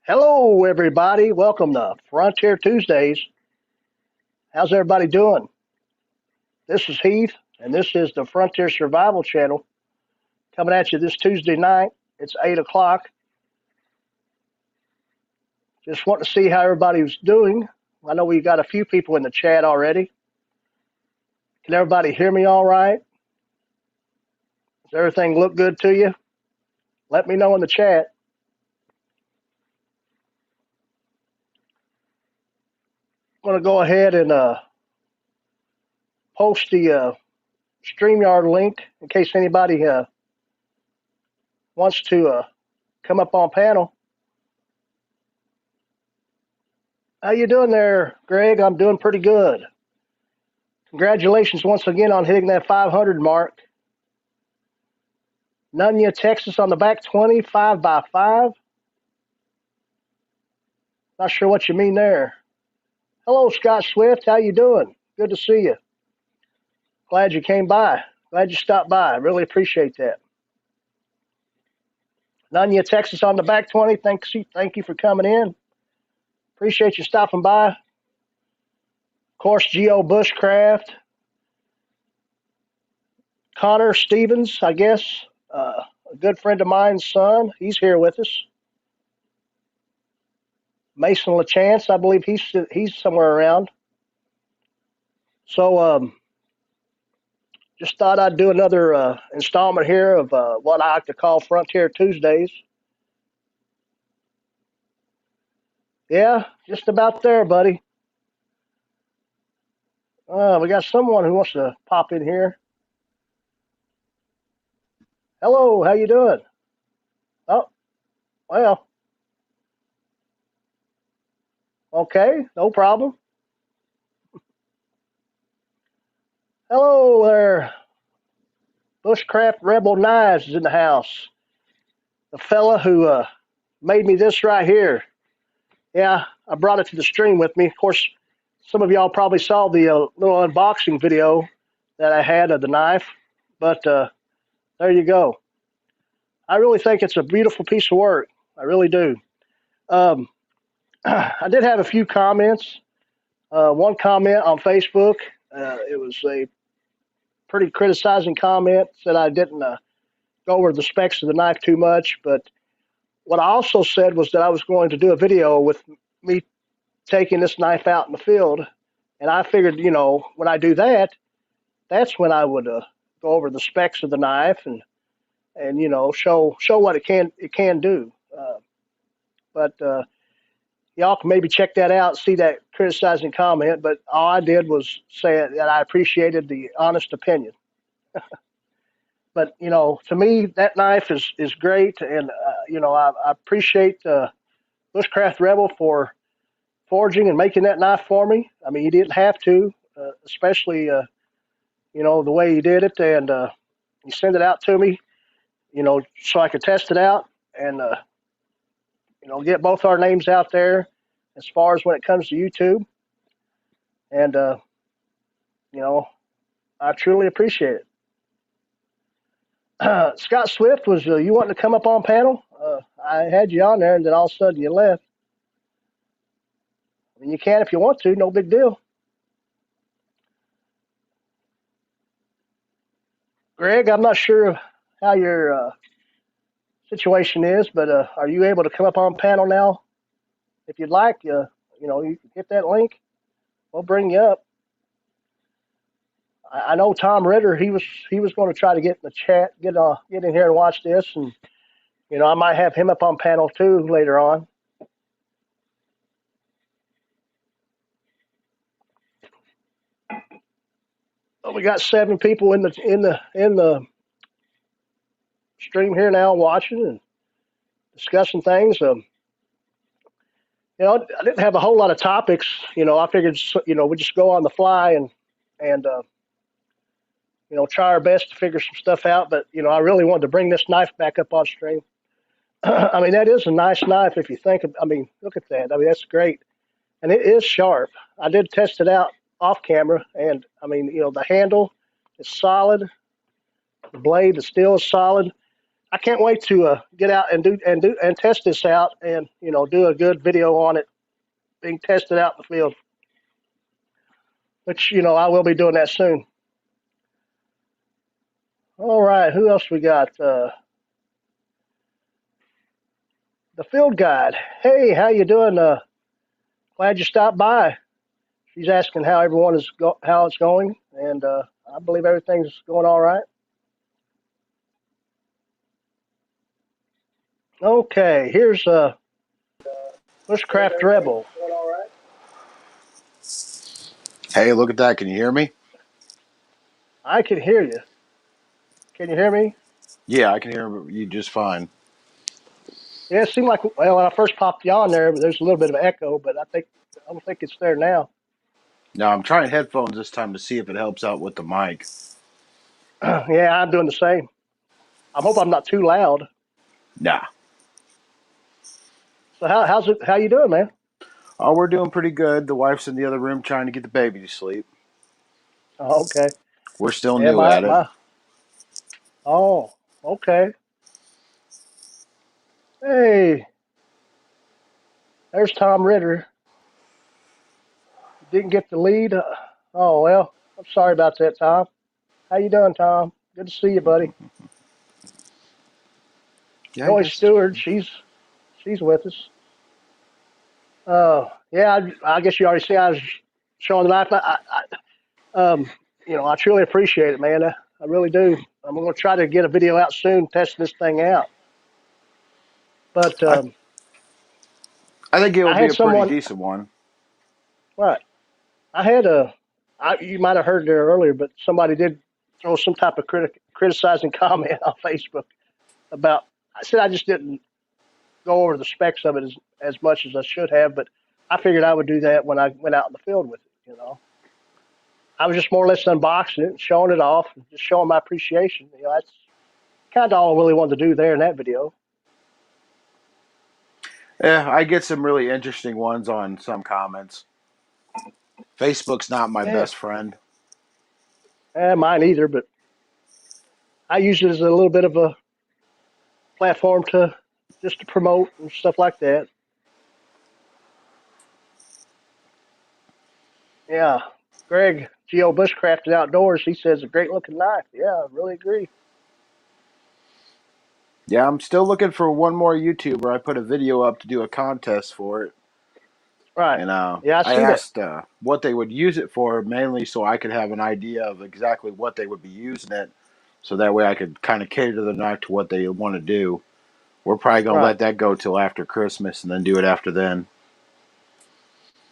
Hello, everybody. Welcome to Frontier Tuesdays. How's everybody doing? This is Heath, and this is the Frontier Survival Channel coming at you this Tuesday night. It's 8 o'clock. Just want to see how everybody's doing. I know we got a few people in the chat already. Can everybody hear me all right? Does everything look good to you? Let me know in the chat. I'm going to go ahead and post the StreamYard link in case anybody wants to come up on panel. How you doing there, Greg? I'm doing pretty good. Congratulations once again on hitting that 500 mark. Nunya, Texas on the back 20, 5 by 5. Not sure what you mean there. Hello, Scott Swift. How you doing? Good to see you. Glad you came by. Glad you stopped by. I really appreciate that. Nunya, Texas on the back 20. Thank you for coming in. Appreciate you stopping by. Of course, Geo Bushcraft. Connor Stevens, I guess, a good friend of mine's son. He's here with us. Mason LaChance, I believe he's somewhere around. So just thought I'd do another installment here of what I like to call Frontier Tuesdays. Yeah, just about there, buddy. We got someone who wants to pop in here. Hello, how you doing? Oh, well, okay, no problem. Hello there. Bushcraft Rebel Knives is in the house. The fella who made me this right here. Yeah, I brought it to the stream with me. Of course, some of y'all probably saw the little unboxing video that I had of the knife, but there you go. I really think it's a beautiful piece of work. I really do. I did have a few comments. One comment on Facebook, it was a pretty criticizing comment, said I didn't go over the specs of the knife too much, but what I also said was that I was going to do a video with me taking this knife out in the field, and I figured, when I do that, that's when I would go over the specs of the knife and show what it can do. But y'all can maybe check that out, see that criticizing comment. But all I did was say that I appreciated the honest opinion. But to me, that knife is great, and I appreciate Bushcraft Rebel for forging and making that knife for me. I mean, you didn't have to, especially the way you did it, and you sent it out to me, so I could test it out and get both our names out there as far as when it comes to YouTube. And I truly appreciate it. Scott Swift, was you wanting to come up on panel? I had you on there, and then all of a sudden you left. I mean, you can if you want to, no big deal. Greg, I'm not sure how your situation is, but are you able to come up on panel now? If you'd like, you can hit that link. We'll bring you up. I know Tom Ritter. He was going to try to get in the chat, get in here and watch this, and I might have him up on panel too later on. Well, we got 7 people in the stream here now watching and discussing things. I didn't have a whole lot of topics. I figured we just go on the fly and try our best to figure some stuff out. But I really wanted to bring this knife back up on stream. I mean, that is a nice knife if you think of. I mean, look at that. I mean, that's great, and it is sharp. I did test it out off camera, and I mean, the handle is solid. The blade, the steel is solid. I can't wait to get out and test this out, and do a good video on it being tested out in the field. Which I will be doing that soon. All right, who else we got? The field guide. Hey, how you doing? Glad you stopped by. She's asking how everyone how it's going, and I believe everything's going all right. Okay, here's Bushcraft Rebel. Hey, look at that. Can you hear me? I can hear you. Can you hear me? Yeah, I can hear you just fine. Yeah, it seemed like when I first popped you on there, there's a little bit of echo, but I don't think it's there now. Now, I'm trying headphones this time to see if it helps out with the mic. Yeah, I'm doing the same. I hope I'm not too loud. Nah. So how you doing, man? Oh, we're doing pretty good. The wife's in the other room trying to get the baby to sleep. Oh, okay. We're still Yeah, new at it. my. Oh, okay. Hey, there's Tom Ritter. Didn't get the lead. Oh well, I'm sorry about that, Tom. How you doing, Tom? Good to see you, buddy. Yeah, I Joy guess. Stewart, she's with us. Yeah, I guess you already see I was showing the life. I truly appreciate it, man. I really do. I'm going to try to get a video out soon, testing this thing out. But I, I think it will I be had a pretty someone, decent one. right? I had you might have heard there earlier, but somebody did throw some type of criticizing comment on Facebook about. I said I just didn't go over the specs of it as much as I should have, but I figured I would do that when I went out in the field with it. I was just more or less unboxing it and showing it off and just showing my appreciation. That's kind of all I really wanted to do there in that video. Yeah, I get some really interesting ones on some comments. Facebook's not my Yeah, best friend. mine either, but I use it as a little bit of a platform to just to promote and stuff like that. Yeah, Greg Geo Bushcraft Outdoors. He says a great looking knife. Yeah, I really agree. Yeah, I'm still looking for one more YouTuber. I put a video up to do a contest for it. Right. And Yeah, I I see that. asked what they would use it for, mainly so I could have an idea of exactly what they would be using it, so that way I could kind of cater the knife to what they want to do. We're probably going to Right. let that go till after Christmas and then do it after then.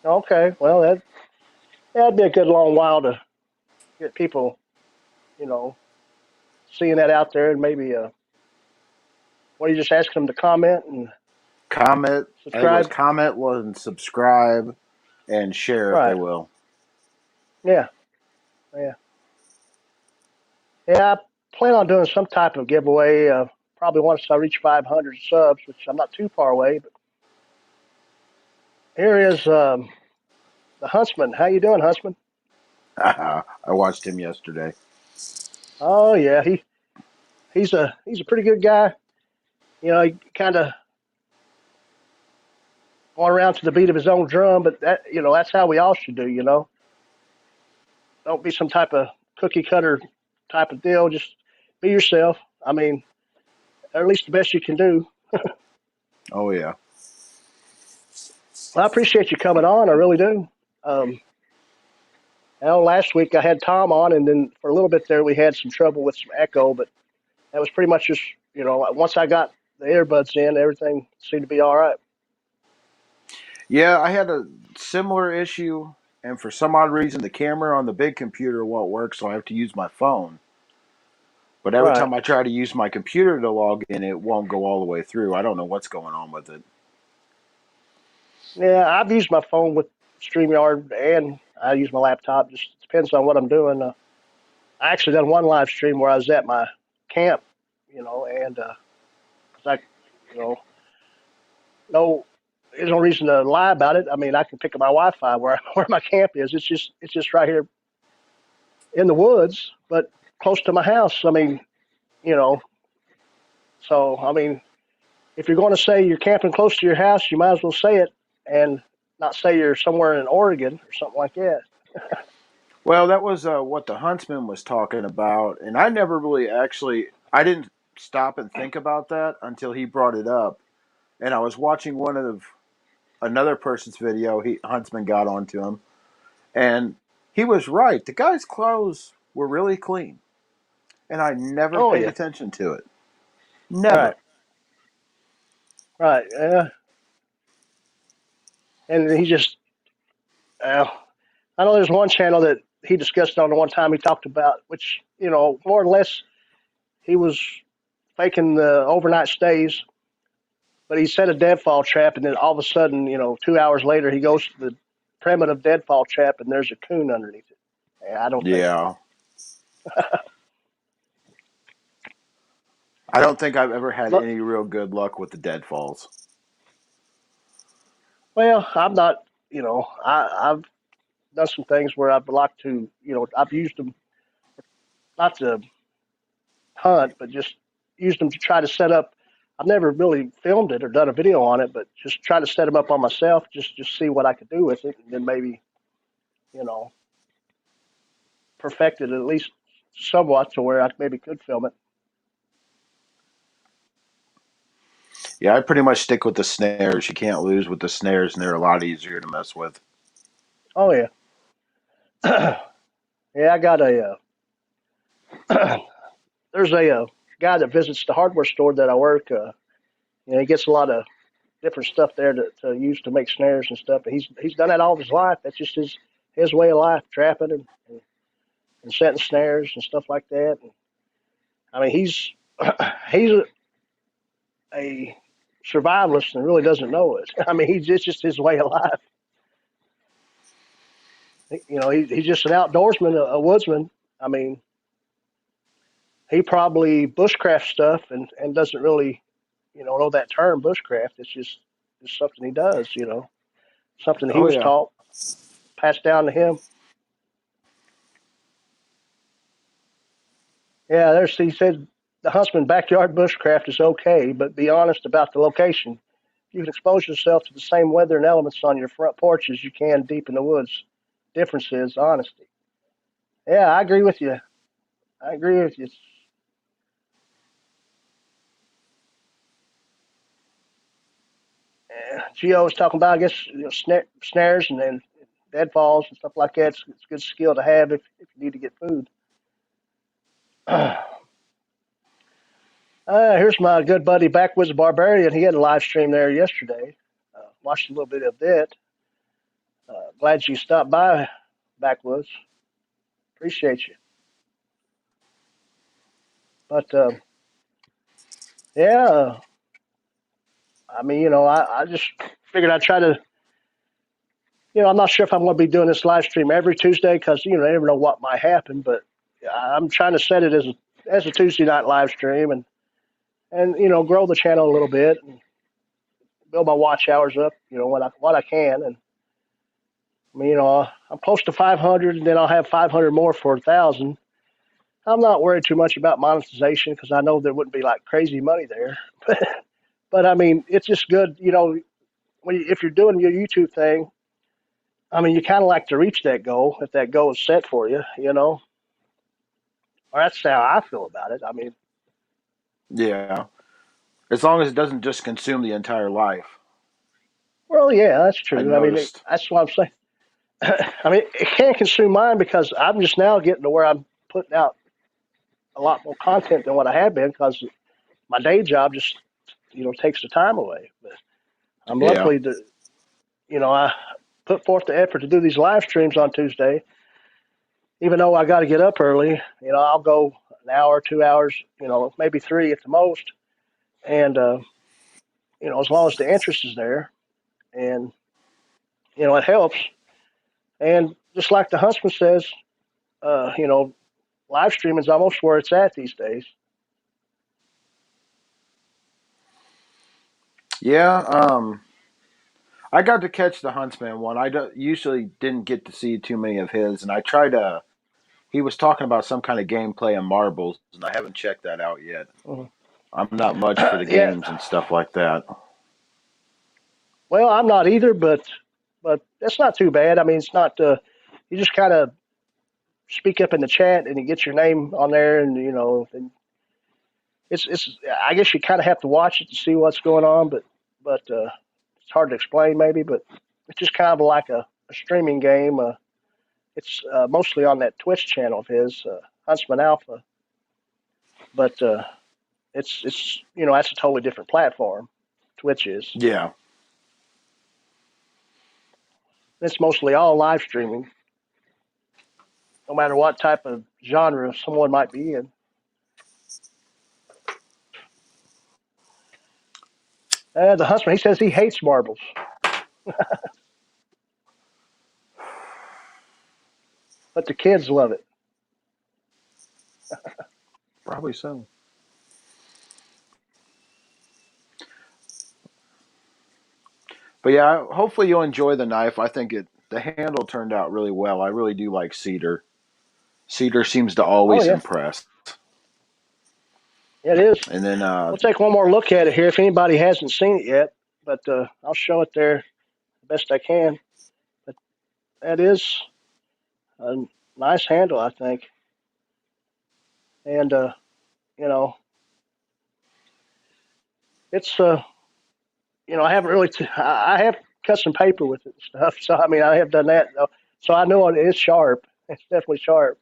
Okay. Well, that'd be a good long while to get people, you know, seeing that out there, and maybe what are you just asking them to comment and Comment, I think it was subscribe? comment, and subscribe, and share if they Right. will. Yeah. Yeah. Yeah. I plan on doing some type of giveaway. Probably once I reach 500 subs, which I'm not too far away. But here is the Huntsman. How you doing, Huntsman? I watched him yesterday. Oh yeah, he's a pretty good guy. He kind of going around to the beat of his own drum, but that's how we all should do. Don't be some type of cookie cutter type of deal. Just be yourself. I mean, or at least the best you can do. Oh, yeah. Well, I appreciate you coming on. I really do. Um, Last week I had Tom on, and then for a little bit there we had some trouble with some echo, but that was pretty much just once I got the earbuds in, everything seemed to be all right. Yeah, I had a similar issue, and for some odd reason, the camera on the big computer won't work, so I have to use my phone. But every Right. time I try to use my computer to log in, it won't go all the way through. I don't know what's going on with it. Yeah, I've used my phone with StreamYard, and I use my laptop. Just depends on what I'm doing. I actually done one live stream where I was at my camp, and 'cause you know, no, there's no reason to lie about it. I mean, I can pick up my Wi-Fi where where my camp is. It's just right here in the woods, but close to my house. I mean, you know, So, I mean, if you're going to say you're camping close to your house, you might as well say it and not say you're somewhere in Oregon or something like that. Well, that was what the huntsman was talking about, and I never really actually I didn't stop and think about that until he brought it up, and I was watching one of another person's video. He huntsman got onto him, and he was right. The guy's clothes were really clean, and I never Oh paid yeah, attention to it. right, Never. right, yeah. And he just, uh, I know there's one channel that he discussed on the one time he talked about, which more or less he was faking the overnight stays, but he set a deadfall trap, and then all of a sudden, 2 hours later, he goes to the primitive deadfall trap, and there's a coon underneath it. Yeah, I don't think so. Yeah, I don't think I've ever had Look, any real good luck with the deadfalls. well, I'm not. I've done some things where I've liked to. I've used them not to hunt, but just used them to try to set up. I've never really filmed it or done a video on it, but just try to set them up on myself, just see what I could do with it, and then maybe you know perfect it at least somewhat to where I maybe could film it. Yeah, I pretty much stick with the snares. You can't lose with the snares, and they're a lot easier to mess with. Oh yeah, yeah. I got a. There's a guy that visits the hardware store that I work. He gets a lot of different stuff there to use to make snares and stuff. But he's done that all of his life. That's just his way of life, trapping and setting snares and stuff like that. And, I mean, he's a survivalist and really doesn't know it. I mean, it's just his way of life. He's just an outdoorsman, a woodsman. I mean, he probably bushcraft stuff and doesn't really, know that term bushcraft. It's just something he does. Something he Oh was yeah. taught, passed down to him. Yeah, he said the huntsman backyard bushcraft is okay, but be honest about the location. You can expose yourself to the same weather and elements on your front porch as you can deep in the woods. Difference is honesty. Yeah, I agree with you. I agree with you. Geo was talking about, I guess, snares and then deadfalls and stuff like that. It's a good skill to have if you need to get food. Here's my good buddy Backwoods Barbarian. He had a live stream there yesterday. Watched a little bit of that. Glad you stopped by, Backwoods. Appreciate you. But yeah, I mean, I just figured I'd try to. I'm not sure if I'm going to be doing this live stream every Tuesday because I never know what might happen. But I'm trying to set it as a Tuesday night live stream and grow the channel a little bit and build my watch hours up. What I can. And I mean, I'm close to 500, and then I'll have 500 more for 1,000. I'm not worried too much about monetization because I know there wouldn't be like crazy money there. But I mean, it's just good, if you're doing your YouTube thing. I mean, you kind of like to reach that goal if that goal is set for you, or that's how I feel about it. I mean, Yeah. As long as it doesn't just consume the entire life. well, yeah, that's I true. I mean, noticed. that's what I'm saying. I mean, it can consume mine because I'm just now getting to where I'm putting out a lot more content than what I have been because my day job just, takes the time away. But I'm Yeah. luckily to, I put forth the effort to do these live streams on Tuesday, even though I got to get up early. I'll go an hour, 2 hours, maybe three at the most. And, as long as the interest is there and, it helps. And just like the huntsman says, uh, you know, live streaming is almost where it's at these days. Yeah. I got to catch the Huntsman one. Usually didn't get to see too many of his, and I tried to. He was talking about some kind of gameplay in marbles, and I haven't checked that out yet. Mhm. I'm not much for the Yeah. games and stuff like that. Well, I'm not either, but that's not too bad. I mean, it's not. You just kind of speak up in the chat and you get your name on there, and and it's. I guess you kind of have to watch it to see what's going on, but it's hard to explain maybe. But it's just kind of like a streaming game. It's mostly on that Twitch channel of his, Huntsman Alpha, but it's that's a totally different platform. Twitch is. Yeah. It's mostly all live streaming, no matter what type of genre someone might be in. The husband, he says he hates marbles, but the kids love it. Probably so. But yeah, hopefully you'll enjoy the knife. I think the handle turned out really well. I really do like cedar. Cedar seems to Oh always yeah, impress. it is. And then We'll take one more look at it here if anybody hasn't seen it yet, but I'll show it there the best I can. But that is a nice handle, I think, and you know, it's I haven't really. I have cut some paper with it and stuff, so I mean, I have done that, though. So I know it is sharp. It's definitely sharp.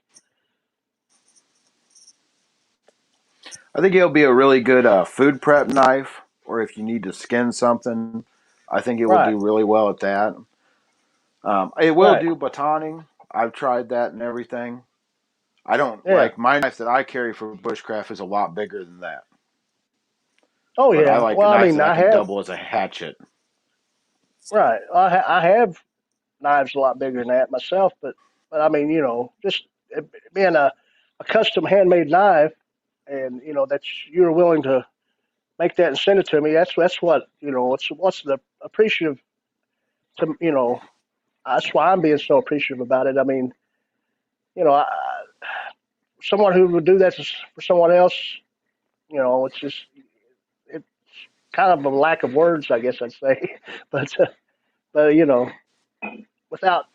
I think it'll be a really good food prep knife, or if you need to skin something, I think it will Right, do really well at that. It will right. do batoning. I've tried that and everything. I don't Yeah. like my knife that I carry for bushcraft is a lot bigger than that. Oh But I yeah. like a Well, I knife mean, that I I can have double as a hatchet. right. I have knives a lot bigger than that myself, but I mean, just being a custom handmade knife, and that you're willing to make that and send it to me. That's what what's the appreciative to That's why I'm being so appreciative about it. I mean, I, someone who would do that for someone else, it's just it's kind of a lack of words, I guess I'd say. but but without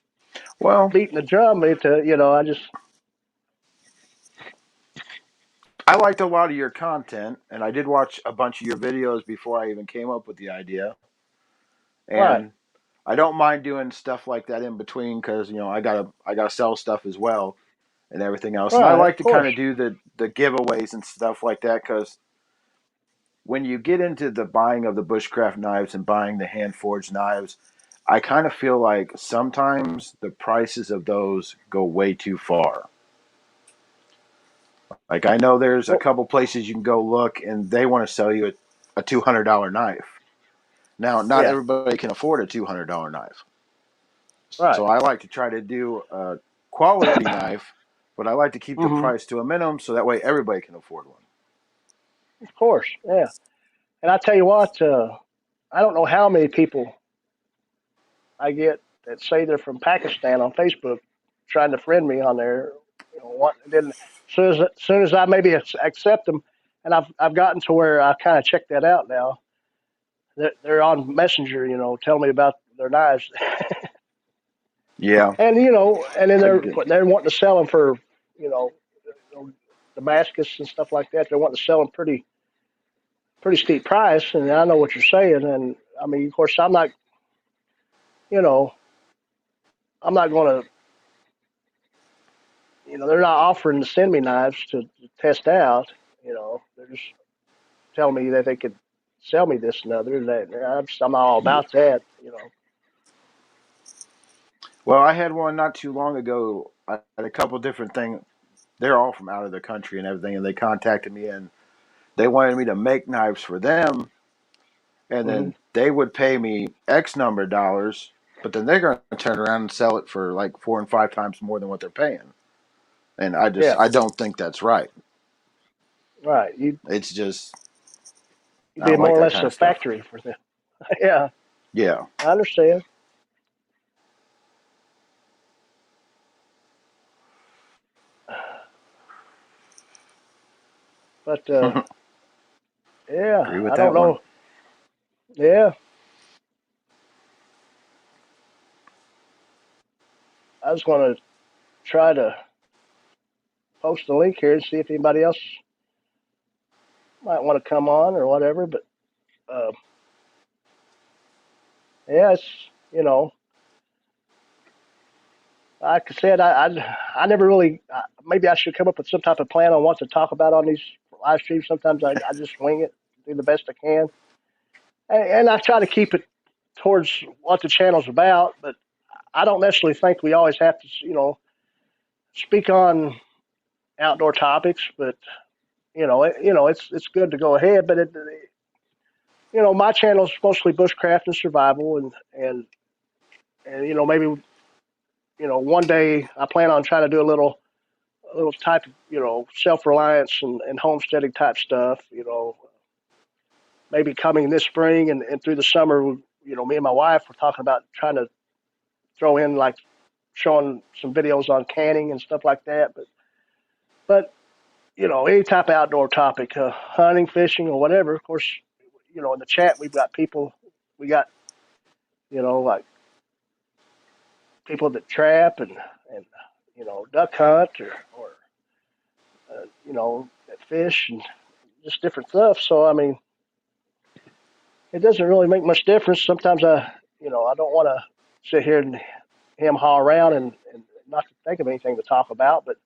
Well, beating the drum, I just I liked a lot of your content, and I did watch a bunch of your videos before I even came up with the idea. right, And I don't mind doing stuff like that in between because I gotta sell stuff as well and everything else. And I right, of like to kind course, of do the giveaways and stuff like that because when you get into the buying of the bushcraft knives and buying the hand forged knives, I kind of feel like sometimes the prices of those go way too far. Like I know there's a well, couple places you can go look and they want to sell you a $200 knife. Now, not yeah, everybody can afford a $200 knife. right, So I like to try to do a quality knife, but I like to keep the hmm price to a minimum so that way everybody can afford one. of course, yeah. And I tell you what, I don't know how many people I get that say they're from Pakistan on Facebook, trying to friend me on there. Then as soon as I maybe accept them, and I've gotten to where I kind of check that out now. They're on Messenger, telling me about their knives, Yeah, and and then I they're get. they're wanting to sell them for you know Damascus and stuff like that. They're wanting to sell them pretty steep price, and I know what you're saying. And I mean, of course, you know, I'm not going to, they're not offering to send me knives to test out. They're just telling me that they could sell me this and other. And I'm all about that. Well, I had one not too long ago. I had a couple different things. They're all from out of the country and everything, and they contacted me and they wanted me to make knives for them, and Hmm. then they would pay me X number of dollars, but then they're going to turn around and sell it for like 4 and 5 times more than what they're paying. And Yeah, I don't think that's right. right. It's just You'd I be don't like more or that less kind a of stuff. factory for them. Yeah, Yeah. I understand. But Yeah, Agree with I don't that one. know. Yeah, I was going to try to post the link here and see if anybody else might want to come on or whatever. But uh, yeah, it's you know, like I said, I never really. Maybe I should come up with some type of plan on what to talk about on these live streams. Sometimes I just wing it, do the best I can, and I try to keep it towards what the channel's about. But I don't necessarily think we always have to, speak on outdoor topics. But it's good to go ahead. But my channel is mostly bushcraft and survival, and maybe one day I plan on trying to do a little type of self reliance and homesteading type stuff. Maybe coming this spring and through the summer. Me and my wife were talking about trying to throw in like showing some videos on canning and stuff like that. But any type of outdoor topic, hunting, fishing, or whatever. Of course, in the chat we've got people. We got like people that trap and duck hunt or that fish and just different stuff. So I mean, it doesn't really make much difference. Sometimes I don't want to sit here and hem haw around and not think of anything to talk about. But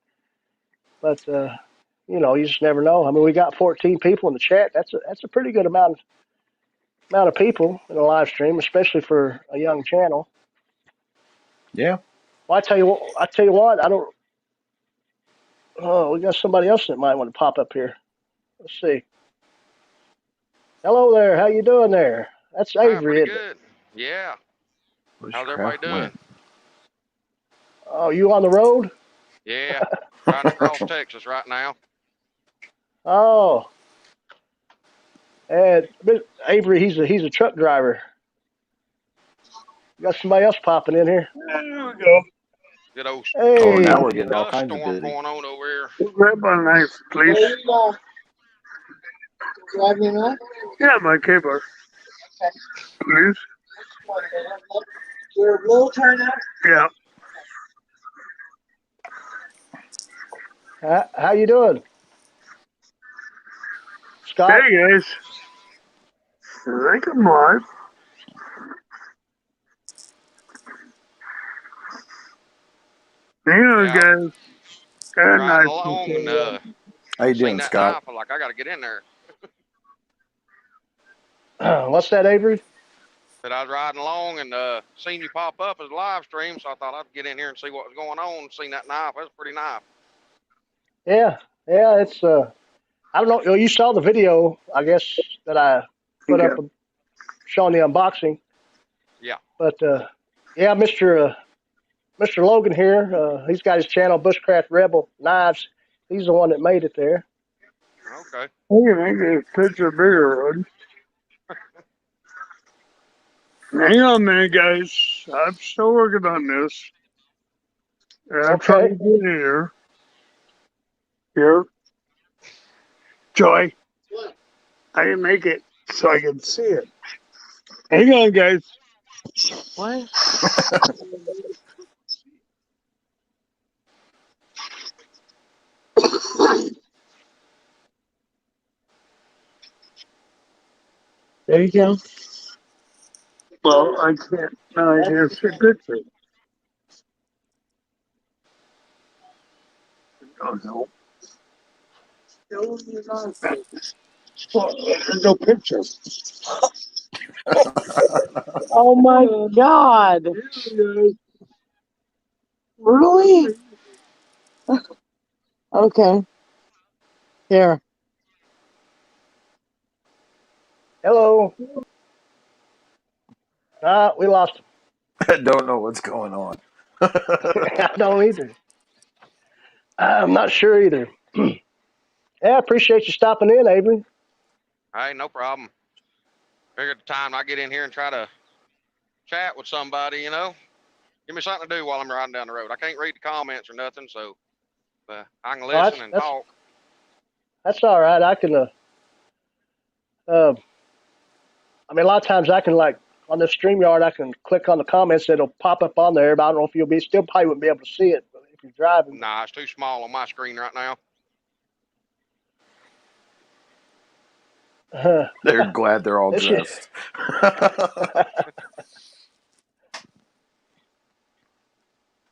you just never know. I mean, we got 14 people in the chat. That's a pretty good amount of people in a live stream, especially for a young channel. Yeah. Well, I tell you what, I don't. Oh, we got somebody else that might want to pop up here. Let's see. Hello there. How you doing there? That's Avery, Pretty isn't it? good. Yeah. How's everybody Bushcraft doing? win. Oh, you on the road? Yeah. Riding across Texas right now. Oh, and Avery, he's a truck driver. You got somebody else popping in here. There we go. Good old Oh, Hey, now we're getting all dust kinds of storm busy. going on over here. Grab my knife, please. Grab your knife? Yeah, my keyboard. Please. Your blue turn up? Yeah. how you doing, Scott? Hey, guys. I think I'm live. Hang on, Yeah, guys. Got a riding knife. along and How you seen doing, that Scott? knife. I'm like, I got to get in there. What's that, Avery? But I was riding along and seen you pop up as a live stream, so I thought I'd get in here and see what was going on. Seen that knife. That's a pretty knife. Yeah, yeah. It's I don't know. You saw the video, I guess, that I put up showing the unboxing. Yeah. But yeah, Mr. Logan here. He's got his channel, Bushcraft Rebel Knives. He's the one that made it there. Okay. I can make this picture bigger, Rod. Hang on a minute, guys. I'm still working on this. I'm trying to Okay. get in here. Here. Joy. I can make it so I can see it. Hang on, guys. What? There you go. Well, I can't. No, I can't see picture. Oh, no. Well, there's no picture. Oh my God. Really? Okay. Here. Hello. We lost him. I don't know what's going on. I don't either. I'm not sure either. Yeah, I appreciate you stopping in, Avery. Hey, no problem. Figured the time I get in here and try to chat with somebody, give me something to do while I'm riding down the road. I can't read the comments or nothing, so I can Well, listen and talk. that's all right. Uh, I mean, a lot of times I can like on the StreamYard, I can click on the comments. It'll pop up on there, but I don't know if you'll be still probably wouldn't be able to see it if you're driving. Nah, it's too small on my screen right now. They're glad they're all This is, dressed.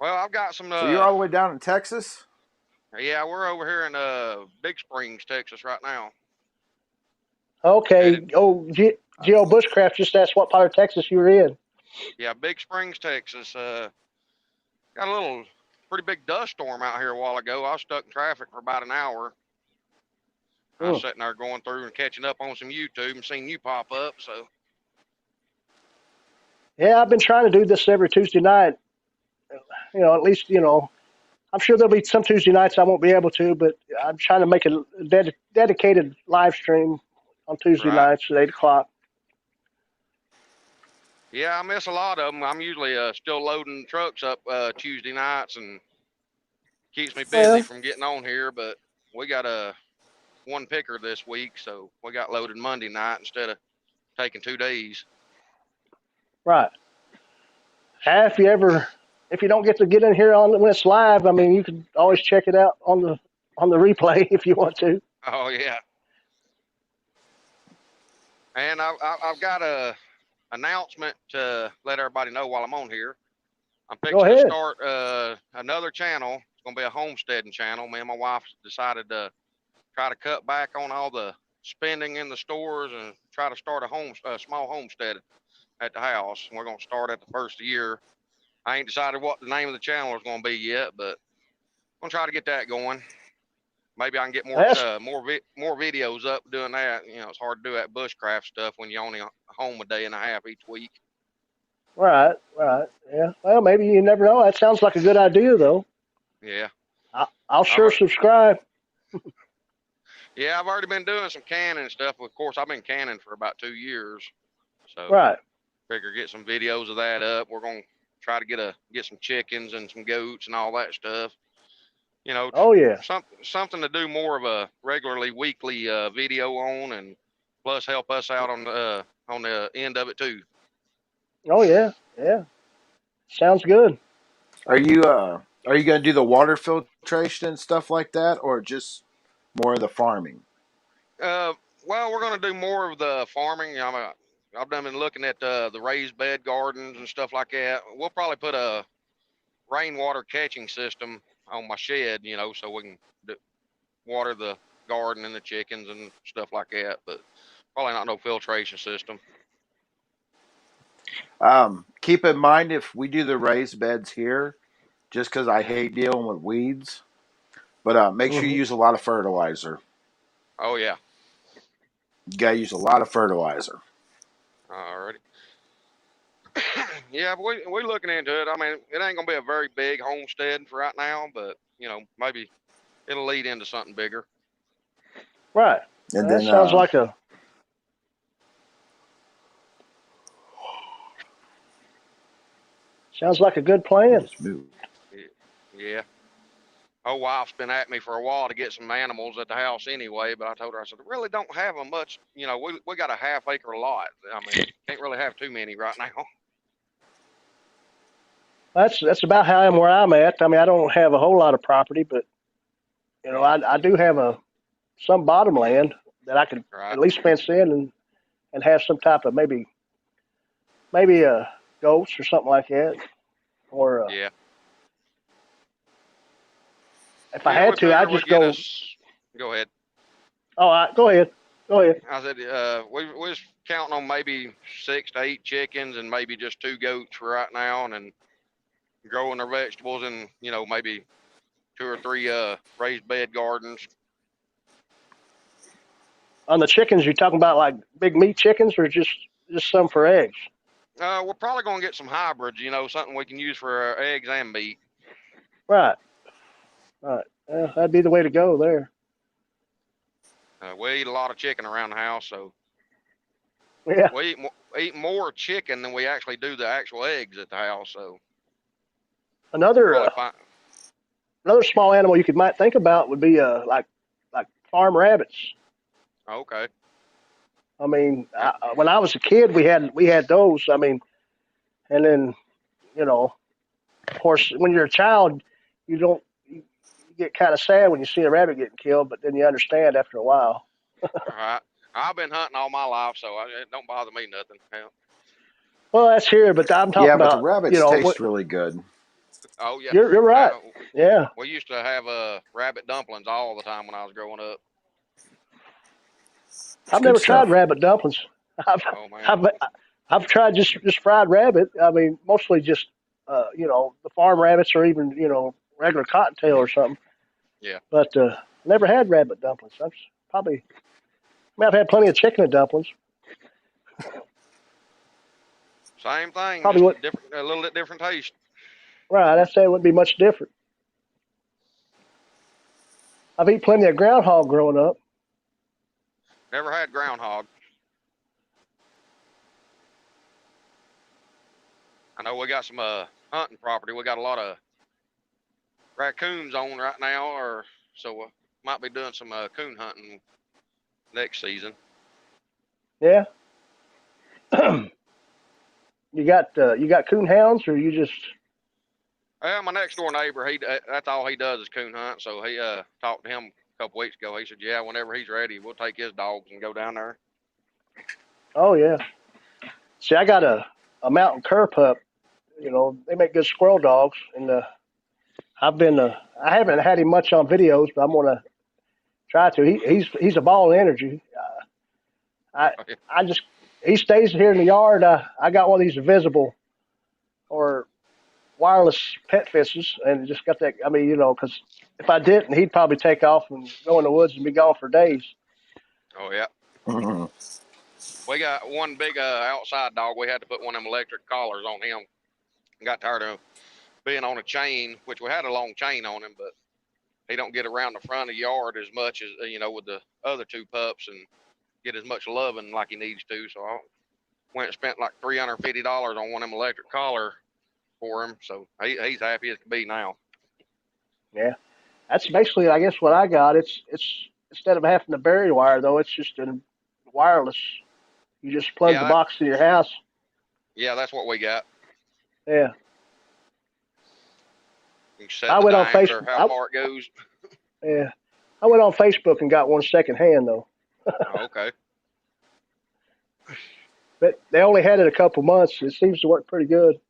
Well, I've got some. So you're all the way down in Texas? Yeah, we're over here in Big Springs, Texas, right now. okay. Headed, Oh, Geo Bushcraft just asked what part of Texas you were in. yeah, Big Springs, Texas. Got a little pretty big dust storm out here a while ago. I was stuck in traffic for about an hour. I was Hmm. sitting there going through and catching up on some YouTube and seeing you pop up. So Yeah, I've been trying to do this every Tuesday night. You know, at least I'm sure there'll be some Tuesday nights I won't be able to, but I'm trying to make a dedicated live stream on Tuesday right. nights at 8 o'clock. Yeah, I miss a lot of them. I'm usually still loading trucks up Tuesday nights and keeps me busy Well, from getting on here. But we got a one picker this week, so we got loaded Monday night instead of taking 2 days. right. If you don't get to get in here on when it's live, I mean, you can always check it out on the replay if you want to. Oh yeah, and I've got a announcement to let everybody know while I'm on here. I'm Go fixing to ahead. start another channel. It's gonna be a homesteading channel. Me and my wife decided to try to cut back on all the spending in the stores and try to start a small homestead at the house. And we're gonna start at the first of the year. I ain't decided what the name of the channel is gonna be yet, but I'm gonna try to get that going. Maybe I can get That's more videos up doing that. You know, it's hard to do that bushcraft stuff when you're only home a day and a half each week. right. Right. Yeah. Well, maybe you never know. That sounds like a good idea, though. Yeah, I'll I've sure subscribe. yeah, I've already been doing some canning and stuff. Of course, I've been canning for about 2 years, so Right. figure get some videos of that up. We're gonna try to get some chickens and some goats and all that stuff. You know, Oh yeah. something to do more of a regularly weekly video on, and plus help us out on the end of it too. Oh yeah. Yeah. Sounds good. Are you going to do the water filtration and stuff like that, or just more of the farming? Uh, well, we're gonna do more of the farming. I've been looking at the raised bed gardens and stuff like that. We'll probably put a rainwater catching system on my shed, you know, so we can water the garden and the chickens and stuff like that. But probably not no filtration system. Keep in mind if we do the raised beds here, just because I hate dealing with weeds, but make sure you Hmm. use a lot of fertilizer. Oh yeah, You got to use a lot of fertilizer. alrighty. Yeah, but we looking into it. I mean, it ain't gonna be a very big homestead for right now, but you know, maybe it'll lead into something bigger. Right. And That then sounds like a good I plan. just moved. Yeah. Oh, wife's been at me for a while to get some animals at the house anyway, but I told her, I said, I really don't have them much. You know, we got a half-acre lot. I mean, can't really have too many right now. That's about how I'm where I'm at. I mean, I don't have a whole lot of property, but I do have some bottom land that I could Right. at least fence in and have some type of maybe goats or something like that. Or Yeah. if I Yeah, we had to, I'd figure we just get go. us. Go ahead. Go ahead. Go ahead. I said, we was counting on maybe 6 to 8 chickens and maybe just 2 goats for right now, and then growing their vegetables and maybe 2 or 3 raised bed gardens. On the chickens, you're talking about like big meat chickens, or just some for eggs? We're probably gonna get some hybrids. You know, something we can use for eggs and meat. Right. Right. Yeah, that'd be the way to go there. We eat a lot of chicken around the house, so Yeah. we eat more chicken than we actually do the actual eggs at the house. So Another probably fine. another small animal you might think about would be like farm rabbits. Okay. I mean, when I was a kid, we had those. I mean, and then of course, when you're a child, you don't you get kind of sad when you see a rabbit getting killed, but then you understand after a while. All right. I've been hunting all my life, so it don't bother me nothing. Hell, Well, that's here, but I'm talking Yeah, but the about rabbits taste really good. oh yeah. you're right. Yeah, We used to have rabbit dumplings all the time when I was growing up. It's I've good never tried stuff. rabbit dumplings. I've Oh man. I've I've tried just fried rabbit. I mean, mostly just the farm rabbits or even regular cottontail or something. Yeah. But never had rabbit dumplings. I've probably I mean, I've had plenty of chicken and dumplings. Same thing, Probably just would different, a little bit different taste. right. I'd say it wouldn't be much different. I've eaten plenty of groundhog growing up. Never had groundhog. I know we got some hunting property. We got a lot of raccoons on right now, or so might be doing some coon hunting next season. Yeah. You got coon hounds, or you just Well, my next door neighbor, that's all he does is coon hunt. So he talked to him a couple weeks ago. He said, "Yeah, whenever he's ready, we'll take his dogs and go down there." oh yeah. See, I got a mountain cur pup. They make good squirrel dogs, and I haven't had him much on videos, but I'm gonna try to. He's a ball of energy. I I just he stays here in the yard. I got one of these invisible or wireless pet fences, and just got that. I mean, because if I didn't, he'd probably take off and go in the woods and be gone for days. Oh yeah, Mhm. we got one big outside dog. We had to put one of them electric collars on him. Got tired of being on a chain, which we had a long chain on him, but he don't get around the front of the yard as much as with the other two pups and get as much loving like he needs to. So I went and spent like $350 on one of them electric collar for him. So he's happy as can be now. Yeah, that's basically, I guess, what I got. It's instead of having the bury wire though, it's just a wireless. You just plug the Yeah, box in your house. that's what we got. Yeah, You can set I the went on diameter, Facebook. how far it goes. Yeah, I went on Facebook and got one second hand though. Oh, okay. But they only had it a couple months. It seems to work pretty good.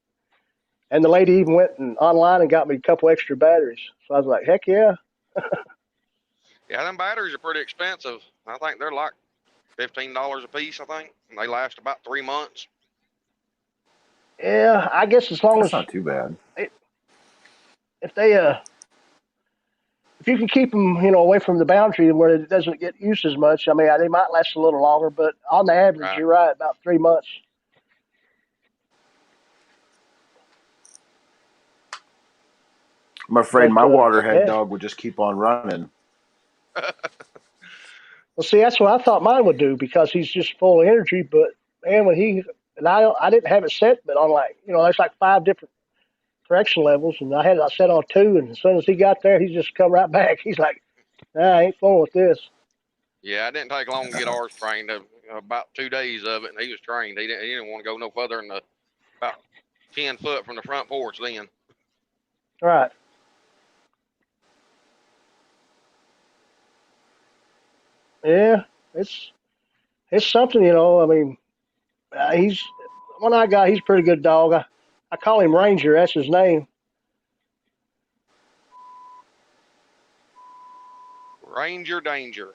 And the lady even went online and got me a couple extra batteries. So I was like, heck yeah. Yeah, them batteries are pretty expensive. I think they're like $15 a piece, I think. And they last about 3 months. Yeah, I guess as long That's as not too bad. if they if you can keep them away from the boundary where it doesn't get used as much, I mean they might last a little longer, but on the average, Right. you're right, about 3 months. I'm afraid But my waterhead yeah, dog would just keep on running. well, see, that's what I thought mine would do because he's just full of energy. But man, when he and I didn't have it set, but on like there's like 5 different correction levels, and I had it set on 2, and as soon as he got there, he just come right back. He's like, nah, I ain't fooling with this. Yeah, it didn't take long to get ours trained. About 2 days of it, and he was trained. He didn't want to go no further than about 10 foot from the front porch then. Right. Yeah, it's something, I mean, he's one I got. He's a pretty good dog. I call him Ranger. That's his name. Ranger danger.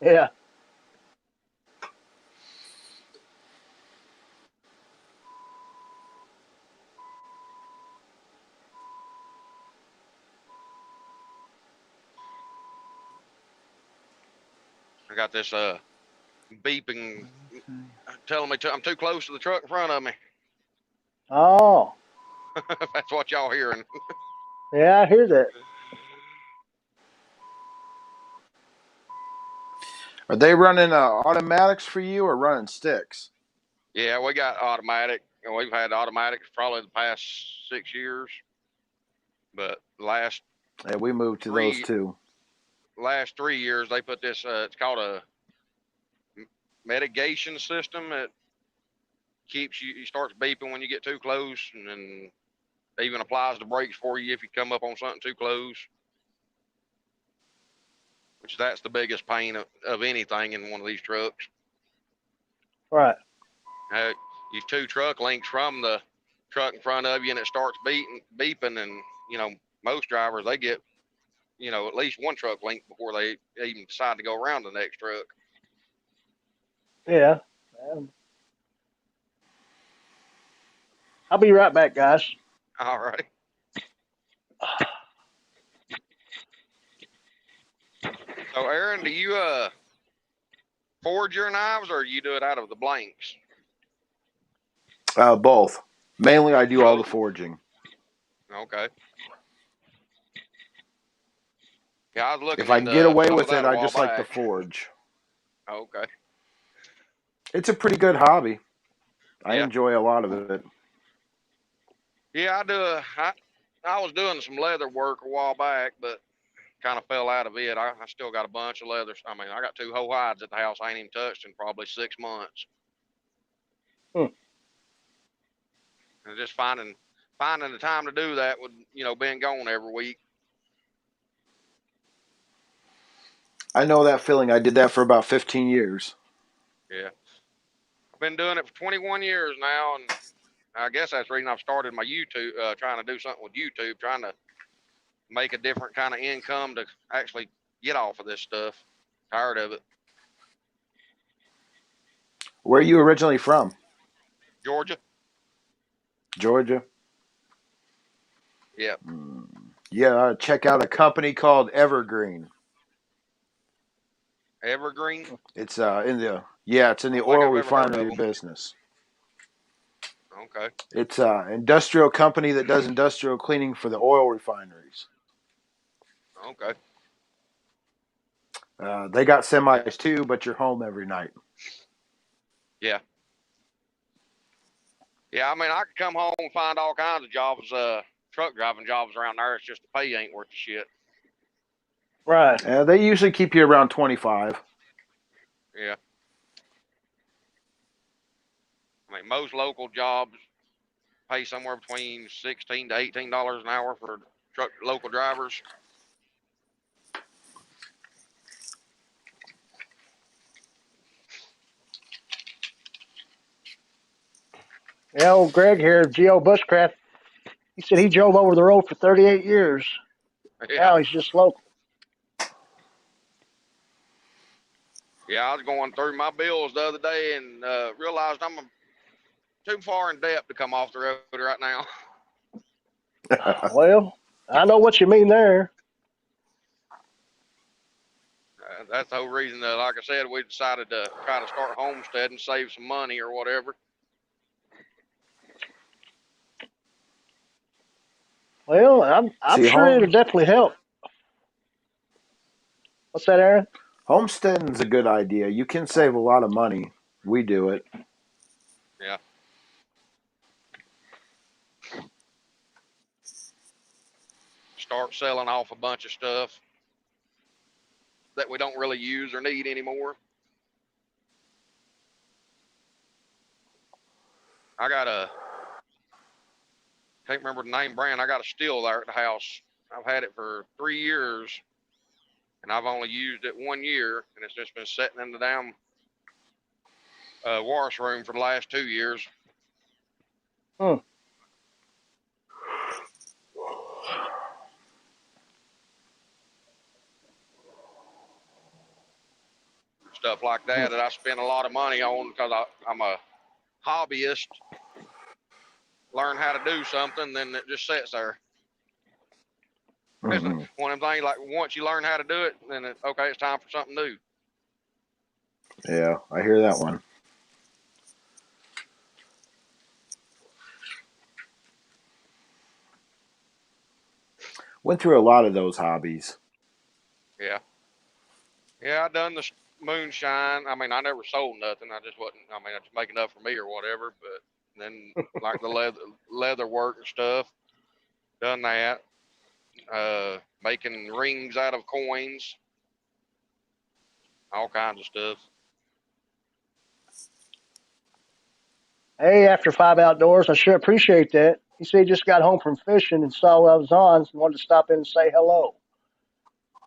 Yeah. I got this beeping telling me I'm too close to the truck in front of me. Oh, That's what y'all hearing. yeah, I hear that. Are they running automatics for you or running sticks? Yeah, we got automatic. And we've had automatics probably the past 6 years. But Yeah, we moved to those too. last 3 years they put this it's called a mitigation system that keeps you, starts beeping when you get too close, and then even applies the brakes for you if you come up on something too close. Which that's the biggest pain of anything in one of these trucks. Right. You two truck links from the truck in front of you, and it starts beeping, and most drivers, they get at least one truck link before they even decide to go around the next truck. Yeah. I'll be right back, guys. All right. So Aaron, do you forge your knives, or you do it out of the blanks? Both. Mainly, I do all the Both? forging. Okay. Yeah, I was looking If I can get into away some of with it, that a I while just like to back. forge. Okay. It's a pretty good hobby. I Yeah. enjoy a lot of it. Yeah, I do. I was doing some leather work a while back, but kind of fell out of it. I still got a bunch of leather. I mean, I got 2 whole hides at the house I ain't even touched in probably 6 months. Hmm. And just finding the time to do that with being gone every week. I know that feeling. I did that for about 15 years. Yeah, I've been doing it for 21 years now, and I guess that's the reason I've started my YouTube, trying to do something with YouTube, trying to make a different kind of income to actually get off of this stuff. Tired of it. Where are you originally from? Georgia. Georgia? Yeah. Yeah, check out a company called Evergreen. Evergreen. It's in the I don't think oil I've ever heard of refinery them. business. Okay. It's an industrial company that does industrial cleaning for the oil refineries. Okay. They got Yeah. semis too, but you're home every night. Yeah. Yeah, I mean, I could come home and find all kinds of jobs, truck driving jobs around there. It's just the pay ain't worth the shit. Right. They usually keep you around 25. Yeah. I mean, most local jobs pay somewhere between $16 to $18 an hour for local drivers. Yeah, old Greg here, Geo Bushcraft. He said he drove over the road for 38 years. Yeah. Now he's just local. Yeah, I was going through my bills the other day and realized I'm too far in debt to come off the road right now. Well, I know what you mean there. That's the whole reason that, like I said, we decided to try to start homestead and save some money or whatever. Well, I'm See, sure it'll definitely help. What's that, Aaron? homesteading's a good idea. You can save a lot of money. We do it. Yeah. Start selling off a bunch of stuff that we don't really use or need anymore. I got can't remember the name brand. I got a still there at the house. I've had it for 3 years, and I've only used it 1 year, and it's just been sitting in the damn washroom for the last 2 years. Hmm. Stuff like that I spend a lot of money on because I'm a hobbyist. Learn how to do something, then it just sits there. It's Mm-hmm. one of them things like once you learn how to do it, then okay, it's time for something new. Yeah, I hear that one. Went through a lot of those hobbies. Yeah. Yeah, I done the moonshine. I mean, I never sold nothing. I just wasn't. I mean, I just make enough for me or whatever. But then, like the leather work and stuff, done that. Making rings out of coins, all kinds of stuff. Hey, after 5 outdoors, I sure appreciate that. He said he just got home from fishing and saw what I was on and wanted to stop in and say hello.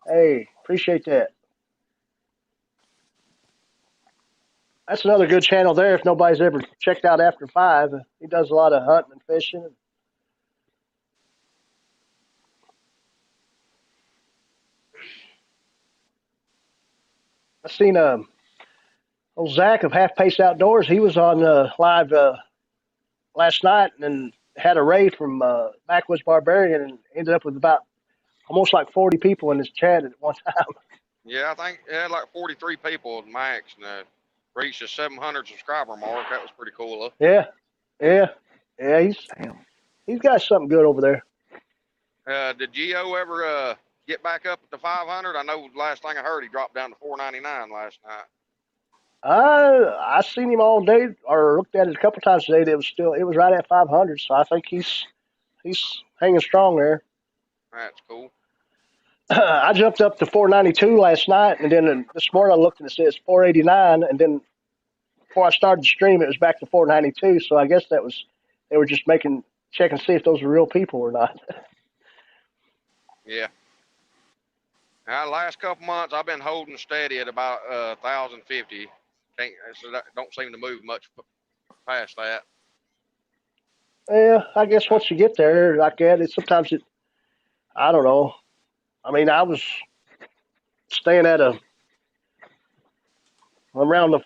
Hey, appreciate that. That's another good channel there if nobody's ever checked out After 5. He does a lot of hunting and fishing. I seen old Zach of Half Pace Outdoors. He was on live last night and had a raid from Backwoods Barbarian and ended up with about almost like 40 people in his chat at one time. Yeah, I think it had like 43 people max and reached a 700 subscriber mark. That was pretty cool. Yeah, yeah, yeah. Damn. He's got something good over there. Did Gio ever get back up to 500? I know last thing I heard he dropped down to 499 last night. I seen him all day, or looked at it a couple times today. It was right at 500. So I think he's hanging strong there. That's cool. I jumped up to 492 last night, and then this morning I looked and it says 489, and then before I started the stream, it was back to 492. So I guess they were just checking to see if those were real people or not. Yeah. Now, the last couple months I've been holding steady at about 1,050. So that don't seem to move much past that. Yeah, I guess once you get there like that, sometimes I don't know. I mean, I was staying at around the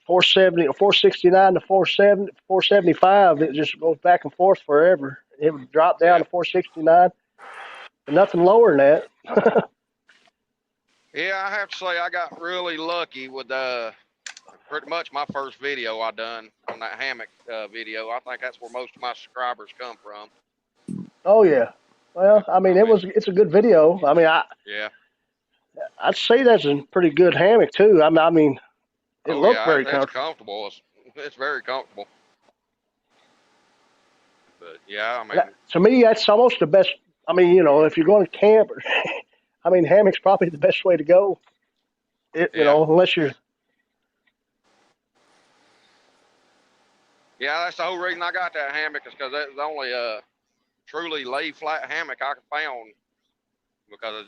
470 or 469 to 470, 475. It just goes back and forth forever. It would drop down to 469, and nothing lower than that. Yeah, I have to say I got really lucky with pretty much my first video I done on that hammock video. I think that's where most of my subscribers come from. Oh yeah. Well, I mean, it's a good video. I mean, Yeah. I'd say that's a pretty good hammock too. I mean, it looked very it's comfortable. comfortable. It's very comfortable. But yeah, I mean, To me, that's almost the best. I mean, if you're going to camp, I mean, hammock's probably the best way to go. You know, unless you're. Yeah, that's the whole reason I got that hammock is because that's the only truly lay flat hammock I could found, because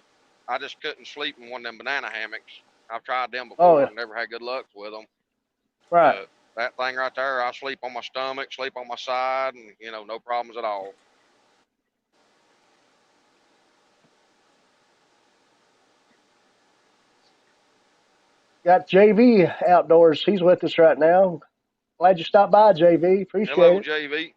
I just couldn't sleep in one of them banana hammocks. I've tried them before and never had good luck with them. Right. That thing right there, I sleep on my stomach, sleep on my side, and no problems at all. Got JV outdoors. He's with us right now. Glad you stopped by, JV. Appreciate Hello, it. JV.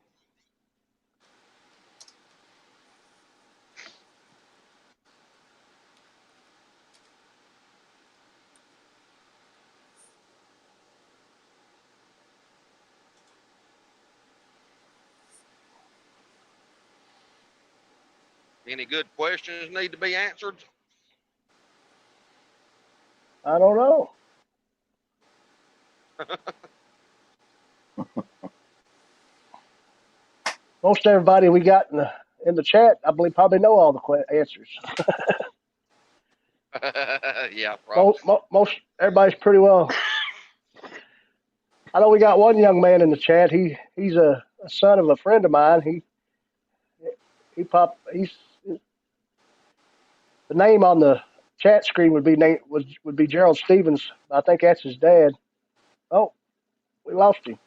Any good questions need to be answered? I don't know. Most everybody we got in the chat, I believe, probably know all the answers. Yeah, probably. Most everybody's pretty well. I know we got one young man in the chat. He's a son of a friend of mine. He's the name on the chat screen would be Gerald Stevens. I think that's his dad. Oh, we lost him.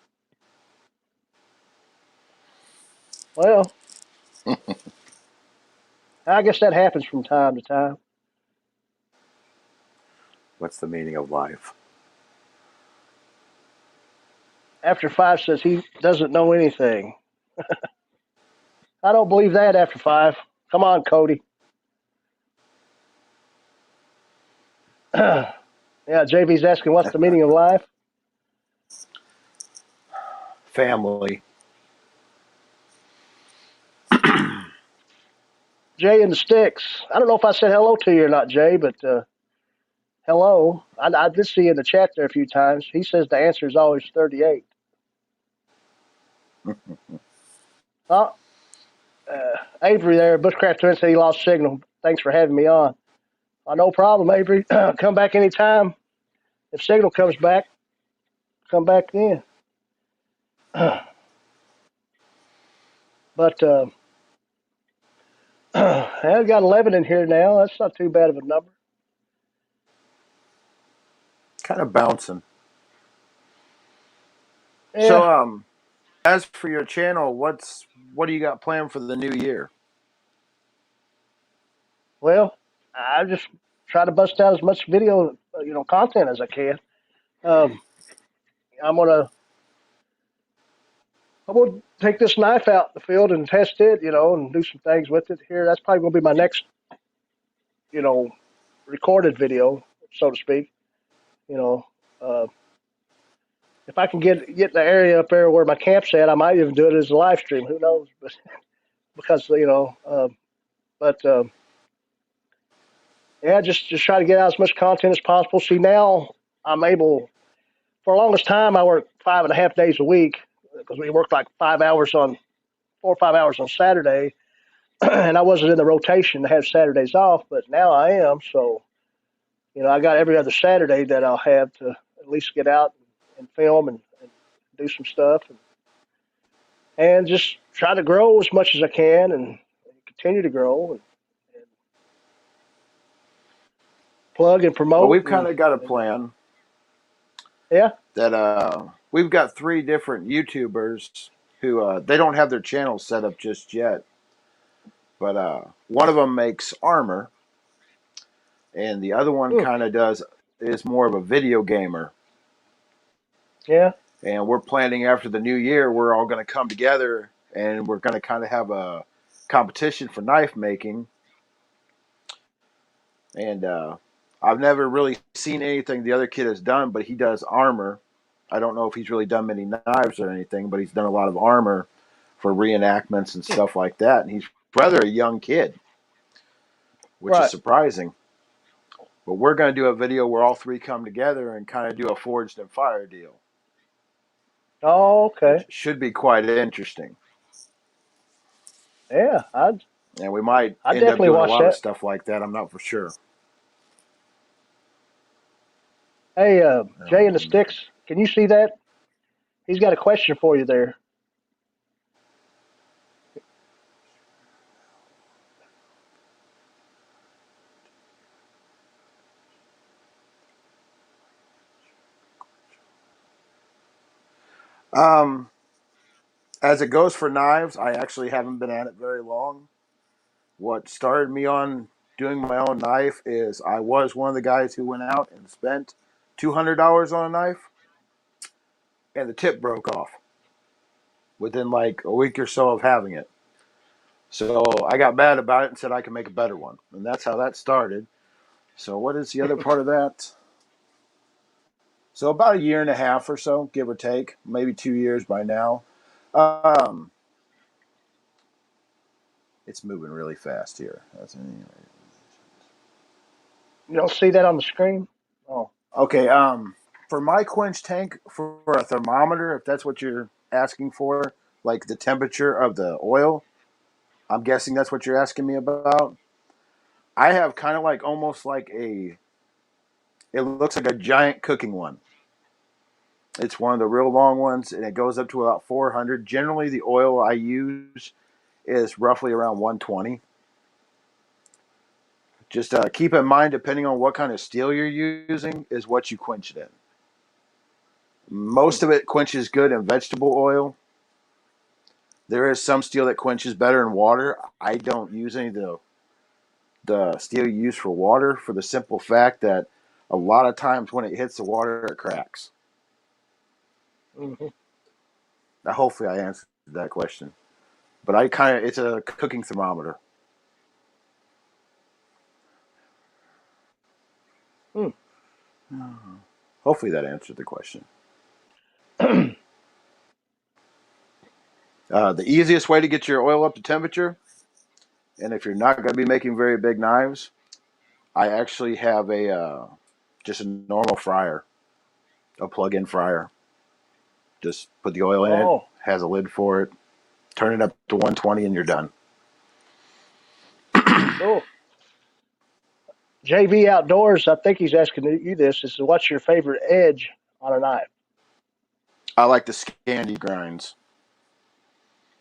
Well, I guess that happens from time to time. What's the meaning of life? After 5 says he doesn't know anything. I don't believe that, After 5. Come on, Cody. Yeah, JV's asking what's the meaning of life? Family. Jay and the Sticks. I don't know if I said hello to you or not, Jay, but hello. I did see you in the chat there a few times. He says the answer is always 38. Avery there, Bushcraft Twin said he lost signal. Thanks for having me on. No problem, Avery. Come back anytime. If signal comes back, come back then. But I've got 11 in here now. That's not too bad of a number. Kind of bouncing. So, Yeah. as for your channel, what do you got planned for the new year? Well, I just try to bust out as much video, content as I can. Um, I'm gonna I'm gonna take this knife out in the field and test it, and do some things with it here. That's probably gonna be my next, you know, recorded video, so to speak. You know, uh, if I can get the area up there where my camp's at, I might even do it as a live stream. Who knows? But because but yeah, just try to get out as much content as possible. See, now I'm able. For the longest time, I worked 5.5 days a week because we worked like 5 hours on 4 or 5 hours on Saturday, and I wasn't in the rotation to have Saturdays off. But now I am, so I got every other Saturday that I'll have to at least get out and film and do some stuff and just try to grow as much as I can and continue to grow and plug and Well, promote we've kind of got a plan yeah. that we've got 3 different YouTubers who they don't have their channels set up just yet, but one of them makes armor, and the other one Hmm. kind of is more of a video gamer. Yeah. And we're planning after the new year, we're all going to come together and we're going to kind of have a competition for knife making. And I've never really seen anything the other kid has done, but he does armor. I don't know if he's really done many knives or anything, but he's done a lot of armor for reenactments and stuff like that. And he's rather a young kid, which is Right. surprising. But we're going to do a video where all 3 come together and kind of do a forged and fire deal, Oh, which okay. should be quite interesting. Yeah. And we might I end up definitely doing a watch lot of that. stuff like that. I'm not for sure. Hey, Jay in the Sticks, can you see that? He's got a question for you there. Um, as it goes for knives, I actually haven't been at it very long. What started me on doing my own knife is I was one of the guys who went out and spent $200 on a knife, and the tip broke off within like a week or so of having it. So I got mad about it and said I could make a better one, and that's how that started. So what is the other part of that? So about a year and a half or so, give or take, maybe 2 years by now. Um, it's moving really fast here. You don't see that on the screen? Oh. Okay. For my quench tank, for a thermometer, if that's what you're asking for, like the temperature of the oil, I'm guessing that's what you're asking me about. I have kind of like almost like it looks like a giant cooking one. It's one of the real long ones, and it goes up to about 400. Generally, the oil I use is roughly around 120. Just keep in mind, depending on what kind of steel you're using, is what you quench it in. Most of it quenches good in vegetable oil. There is some steel that quenches better in water. I don't use any of the steel you use for water for the simple fact that a lot of times when it hits the water, it cracks. Hmm. Now, hopefully, I answered that question. But it's a cooking thermometer. Hmm. Hopefully, that answered the question. The easiest way to get your oil up to temperature, and if you're not going to be making very big knives, I actually have just a normal fryer, a plug-in fryer. Just put the oil in it, Oh. has a lid for it, turn it up to 120, and you're done. Cool. JV Outdoors, I think he's asking you this. Is what's your favorite edge on a knife? I like the Scandi grinds.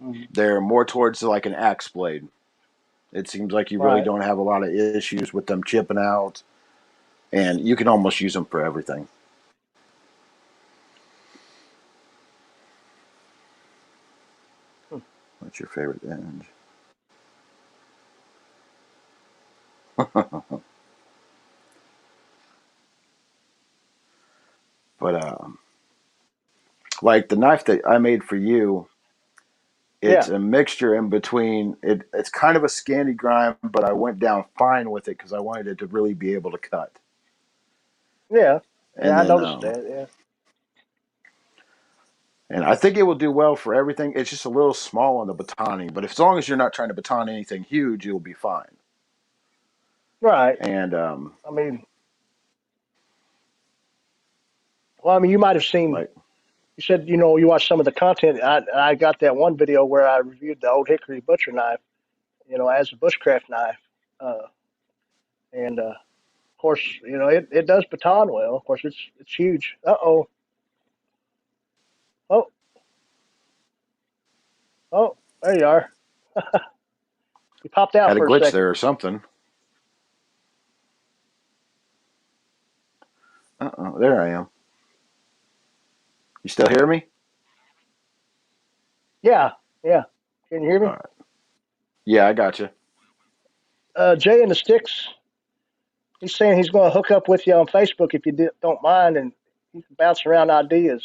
Mhm. They're more towards like an axe blade. It seems like you really Right. don't have a lot of issues with them chipping out, and you can almost use them for everything. Hmm. What's your favorite end? But like the knife that I made for you, it's Yeah. a mixture in between. It's kind of a Scandi grind, but I went down fine with it because I wanted it to really be able to cut. Yeah. And Yeah. I then noticed that. Yeah. and I think it will do well for everything. It's just a little small on the batoning, but as long as you're not trying to baton anything huge, you'll be fine. Right. And I mean, well, I mean, you might have seen. like You said you watched some of the content. I got that one video where I reviewed the old hickory butcher knife. As a bushcraft knife. Uh, and of course, it does baton well. Of course, it's huge. Uh-oh. Oh, oh, there you are. You popped out had a for a glitch second. there or something. There I am. You still hear me? Yeah, yeah. Can you hear All me? right. Yeah, I got you. Jay in the Sticks, he's saying he's going to hook up with you on Facebook if you don't mind, and you can bounce around ideas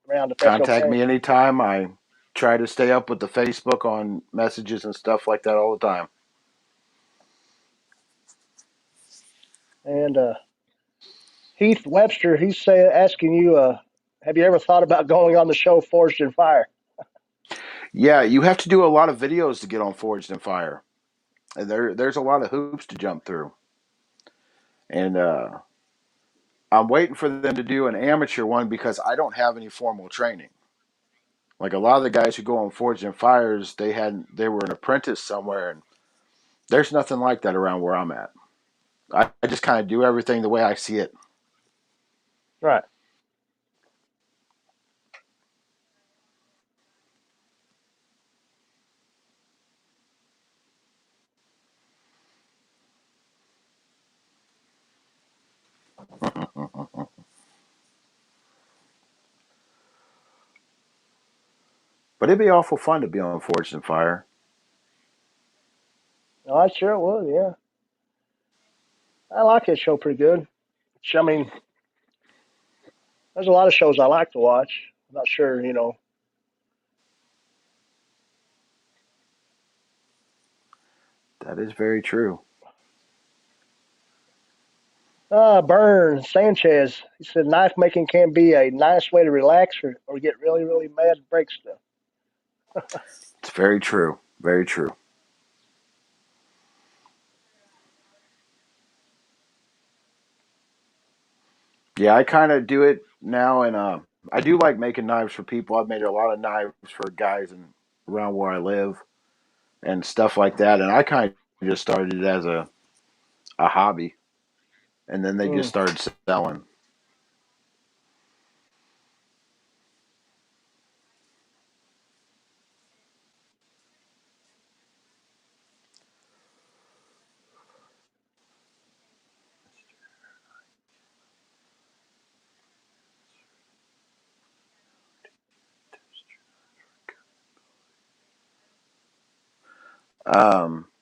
around if that's Contact okay. me anytime. I try to stay up with the Facebook on messages and stuff like that all the time. And Heath Webster, asking you, have you ever thought about going on the show Forged in Fire? Yeah, you have to do a lot of videos to get on Forged in Fire. And there's a lot of hoops to jump through. And I'm waiting for them to do an amateur one because I don't have any formal training. Like a lot of the guys who go on Forged in Fires, they were an apprentice somewhere, and there's nothing like that around where I'm at. I just kind of do everything the way I see it. Right. But it'd be awful fun to be on Forged in Fire. Oh, I sure would, yeah. I like that show pretty good. I mean, there's a lot of shows I like to watch. I'm not sure. That is very true. Burn Sanchez. He said knife making can be a nice way to relax or get really, really mad and break stuff. It's very true. Very true. Yeah, I kind of do it now, and I do like making knives for people. I've made a lot of knives for guys around where I live and stuff like that. And I kind of just started it as a hobby, and then they just Mm. started selling.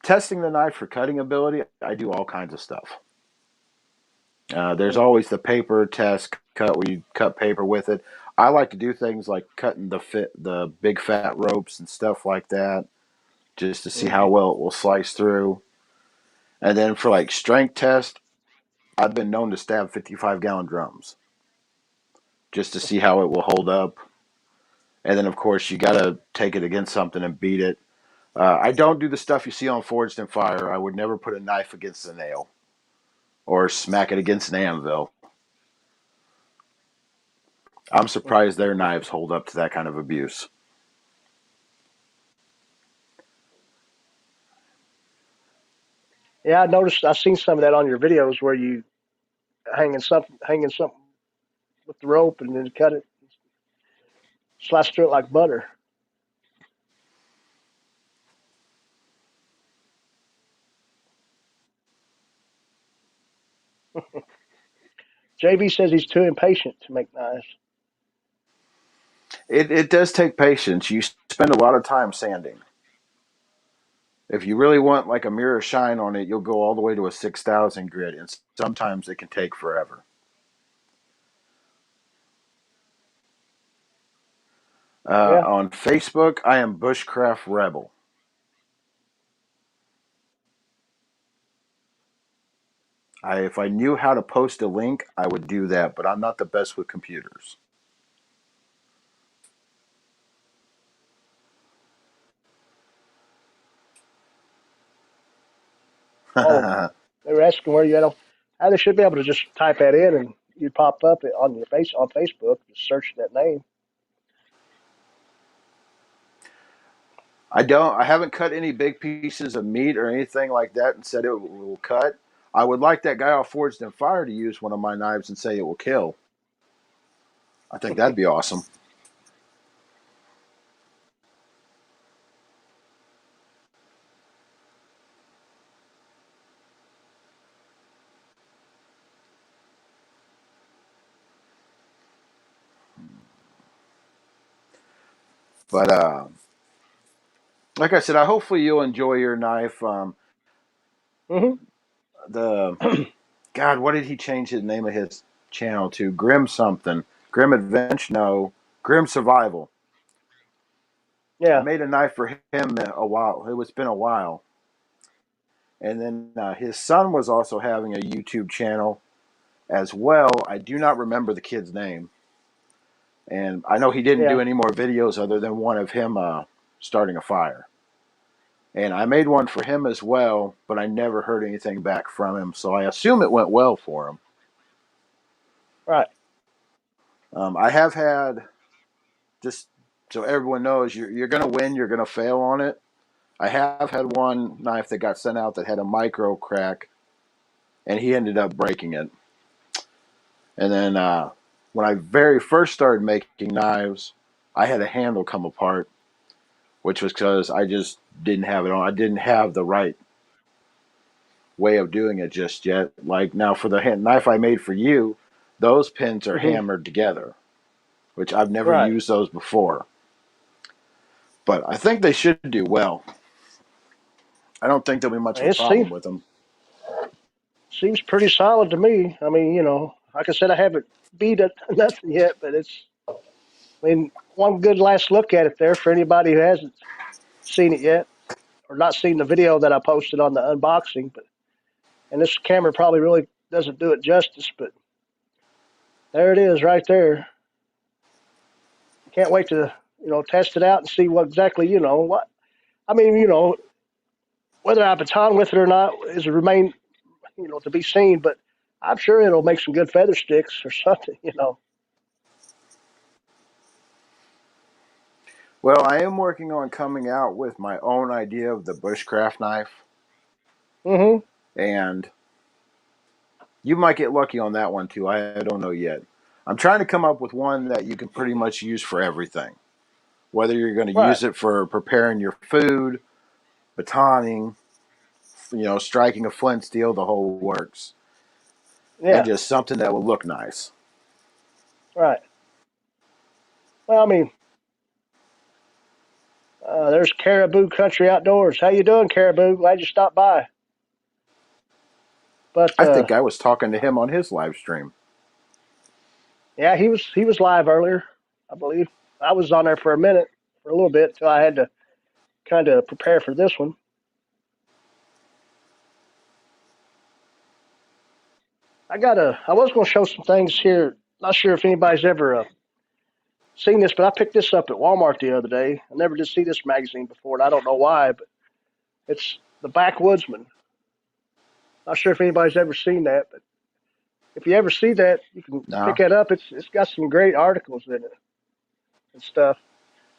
Testing the knife for cutting ability, I do all kinds of stuff. There's Mm. always the paper test cut where you cut paper with it. I like to do things like cutting the big fat ropes and stuff like that, just to see how Mm-hmm. well it will slice through. And then for like strength test, I've been known to stab 55-gallon drums just to see how it will hold up. And then of course you got to take it against something and beat it. I don't do the stuff you see on Forged in Fire. I would never put a knife against a nail or smack it against an anvil. I'm surprised their knives hold up to that kind of abuse. Yeah, I noticed. I've seen some of that on your videos where you hanging something with the rope and then cut it. Slice through it like butter. JB says he's too impatient to make knives. It does take patience. You spend a lot of time sanding. If you really want like a mirror shine on it, you'll go all the way to a 6,000 grit, and sometimes it can take forever. Yeah. On Facebook, I am Bushcraft Rebel. If I knew how to post a link, I would do that, but I'm not the best with computers. Oh, they were asking where you at. How they should be able to just type that in and you pop up on your face on Facebook. Just search that name. I haven't cut any big pieces of meat or anything like that and said it will cut. I would like that guy off Forged in Fire to use one of my knives and say it will kill. I think that'd be awesome. But like I said, hopefully you'll enjoy your knife. Mm-hmm. The God, what did he change the name of his channel to? Grim something. Grim Adventure? No, Grim Survival. I Yeah. made a knife for him a while. It's been a while. And then his son was also having a YouTube channel as well. I do not remember the kid's name. And I know he didn't Yeah. do any more videos other than one of him starting a fire. And I made one for him as well, but I never heard anything back from him. So I assume it went well for him. Right. I have had, just so everyone knows, you're going to win, you're going to fail on it. I have had one knife that got sent out that had a micro crack, and he ended up breaking it. And then when I very first started making knives, I had a handle come apart, which was because I just didn't have it on. I didn't have the right way of doing it just yet. Like now for the knife I made for you, those pins are Mm-hmm. hammered together, which I've never Right. used those before. But I think they should do well. I don't think there'll be much of a It problem with them. seems pretty solid to me. I mean, like I said, I haven't beat it nothing yet, but I mean, one good last look at it there for anybody who hasn't seen it yet or not seen the video that I posted on the unboxing. And this camera probably really doesn't do it justice, but there it is right there. Can't wait to test it out and see what exactly what I mean. Whether I baton with it or not is remain to be seen, but I'm sure it'll make some good feather sticks or something. Well, I am working on coming out with my own idea of the bushcraft knife, Mm-hmm. and you might get lucky on that one too. I don't know yet. I'm trying to come up with one that you can pretty much use for everything. Whether you're going to Right. use it for preparing your food, batoning, striking a flint steel, the whole works. And Yeah. just something that will look nice. Right. Well, I mean, there's Caribou Country Outdoors. How you doing, Caribou? Glad you stopped by. But I think I was talking to him on his live stream. yeah, he was live earlier, I believe. I was on there for a minute, for a little bit, till I had to kind of prepare for this one. I was going to show some things here. Not sure if anybody's ever seen this, but I picked this up at Walmart the other day. I never did see this magazine before, and I don't know why, but it's The Backwoodsman. Not sure if anybody's ever seen that, but if you ever see that, you can pick No. that up. It's got some great articles in it and stuff.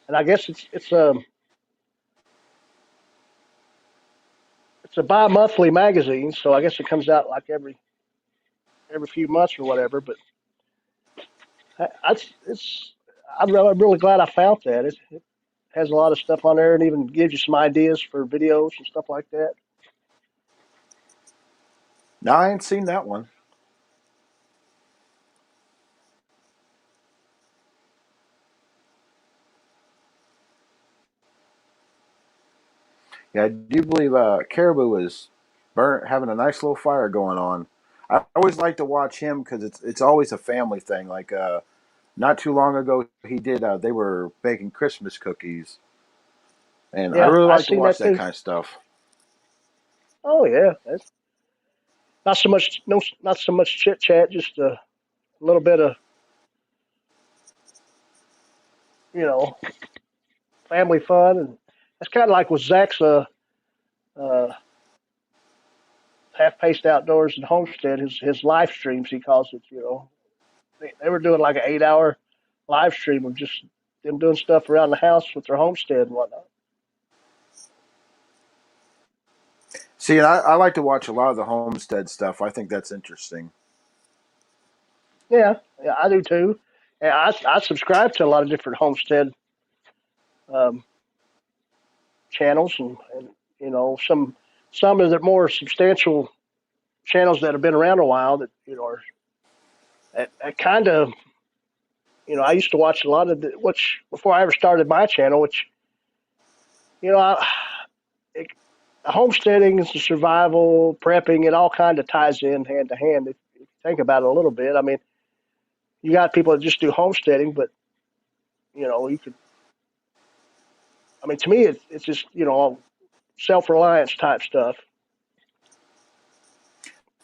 And I guess it's a bi-monthly magazine, so I guess it comes out like every few months or whatever. But I'm really glad I found that. It has a lot of stuff on there and even gives you some ideas for videos and stuff like that. No, I ain't seen that one. Yeah, I do believe Caribou is having a nice little fire going on. I always like to watch him because it's always a family thing. Like not too long ago, he did. They were baking Christmas cookies, and I Yeah, really I like to seen watch that that too. kind of stuff. Oh yeah, that's not so much no, not so much chit chat, just a little bit of you know family fun, and it's kind of like with Zach's uh, half paced outdoors and homestead. His live streams he calls it. They were doing like an 8 hour live stream of just them doing stuff around the house with their homestead and whatnot. See, and I like to watch a lot of the homestead stuff. I think that's interesting. Yeah, yeah, I do too. And I subscribe to a lot of different homestead um, channels and some of the more substantial channels that have been around a while that are that kind of I used to watch a lot of which before I ever started my channel, which you know I, it, homesteading and survival prepping it all kind of ties in hand to hand if you think about it a little bit. I mean, you got people that just do homesteading, but you could. I mean, to me, it's just self reliance type stuff.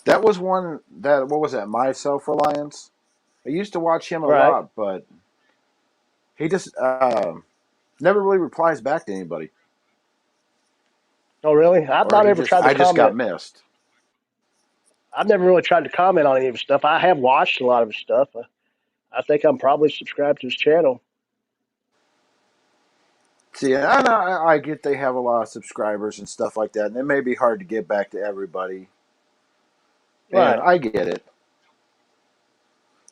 That was one that what was that? My Self Reliance. I used to watch him a Right. lot, but he just never really replies back to anybody, Oh, really? I've or not ever tried to I just got comment. missed. I've never really tried to comment on any of his stuff. I have watched a lot of his stuff. I think I'm probably subscribed to his channel. See, I get they have a lot of subscribers and stuff like that, and it may be hard to get back to everybody, and Right. I get it.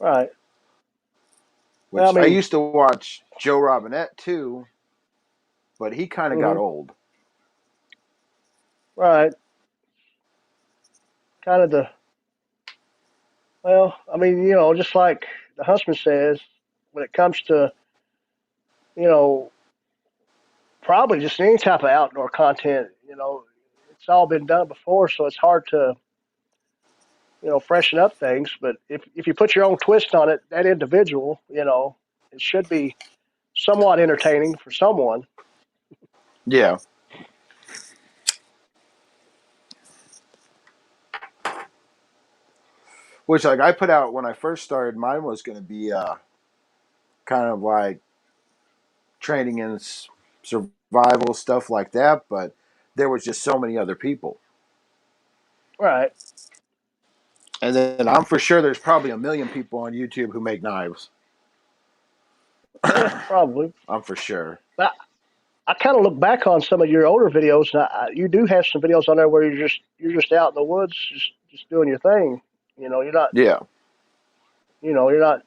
Right. Well, I Which I mean, used to watch Joe Robinette too, but he kind of got hmm old. right. Kind of the well, I mean, just like the husband says, when it comes to you know probably just any type of outdoor content, it's all been done before, so it's hard to freshen up things. But if you put your own twist on it, that individual, it should be somewhat entertaining for someone. Yeah. Which like I put out when I first started, mine was going to be kind of like training in survival stuff like that, but there was just so many other people. Right. And then I'm for sure there's probably a million people on YouTube who make knives. Yeah, probably. I'm for sure. But I kind of look back on some of your older videos, and you do have some videos on there where you're just out in the woods, just doing your thing. You're not, Yeah. you're not,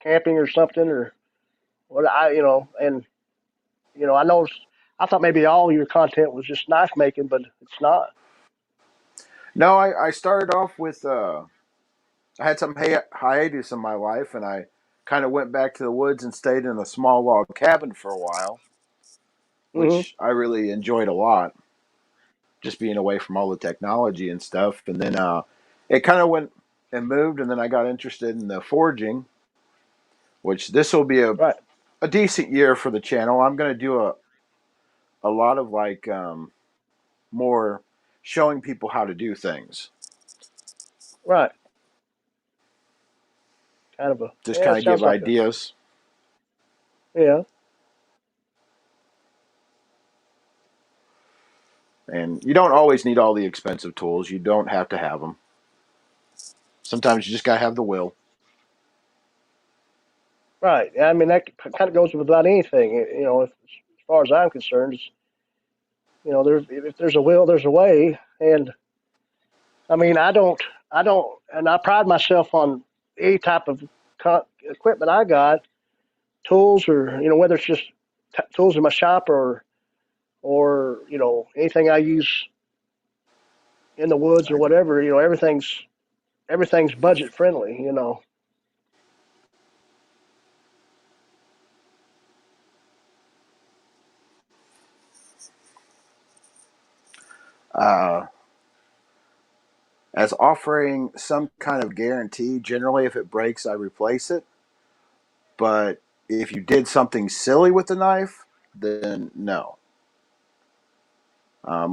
camping or something or what and I know I thought maybe all your content was just knife making, but it's not. No, I started off with I had some hiatus in my life, and I kind of went back to the woods and stayed in a small log cabin for a while, Hmm. which I really enjoyed a lot, just being away from all the technology and stuff. And then it kind of went and moved, and then I got interested in the forging, which this will be Right. a decent year for the channel. I'm going to do a lot of like more showing people how to do things, Right. Kind of a just yeah. kind It of give sounds like a ideas. yeah. And you don't always need all the expensive tools. You don't have to have them. Sometimes you just got to have the will. Right. Yeah, I mean that kind of goes without anything. As far as I'm concerned, there's if there's a will, there's a way. And I mean, and I pride myself on any type of equipment I got. tools, or whether it's just tools in my shop, or anything I use in the woods or I, whatever. Everything's budget friendly. uh, as offering some kind of guarantee, generally, if it breaks, I replace it. But if you did something silly with the knife, then no.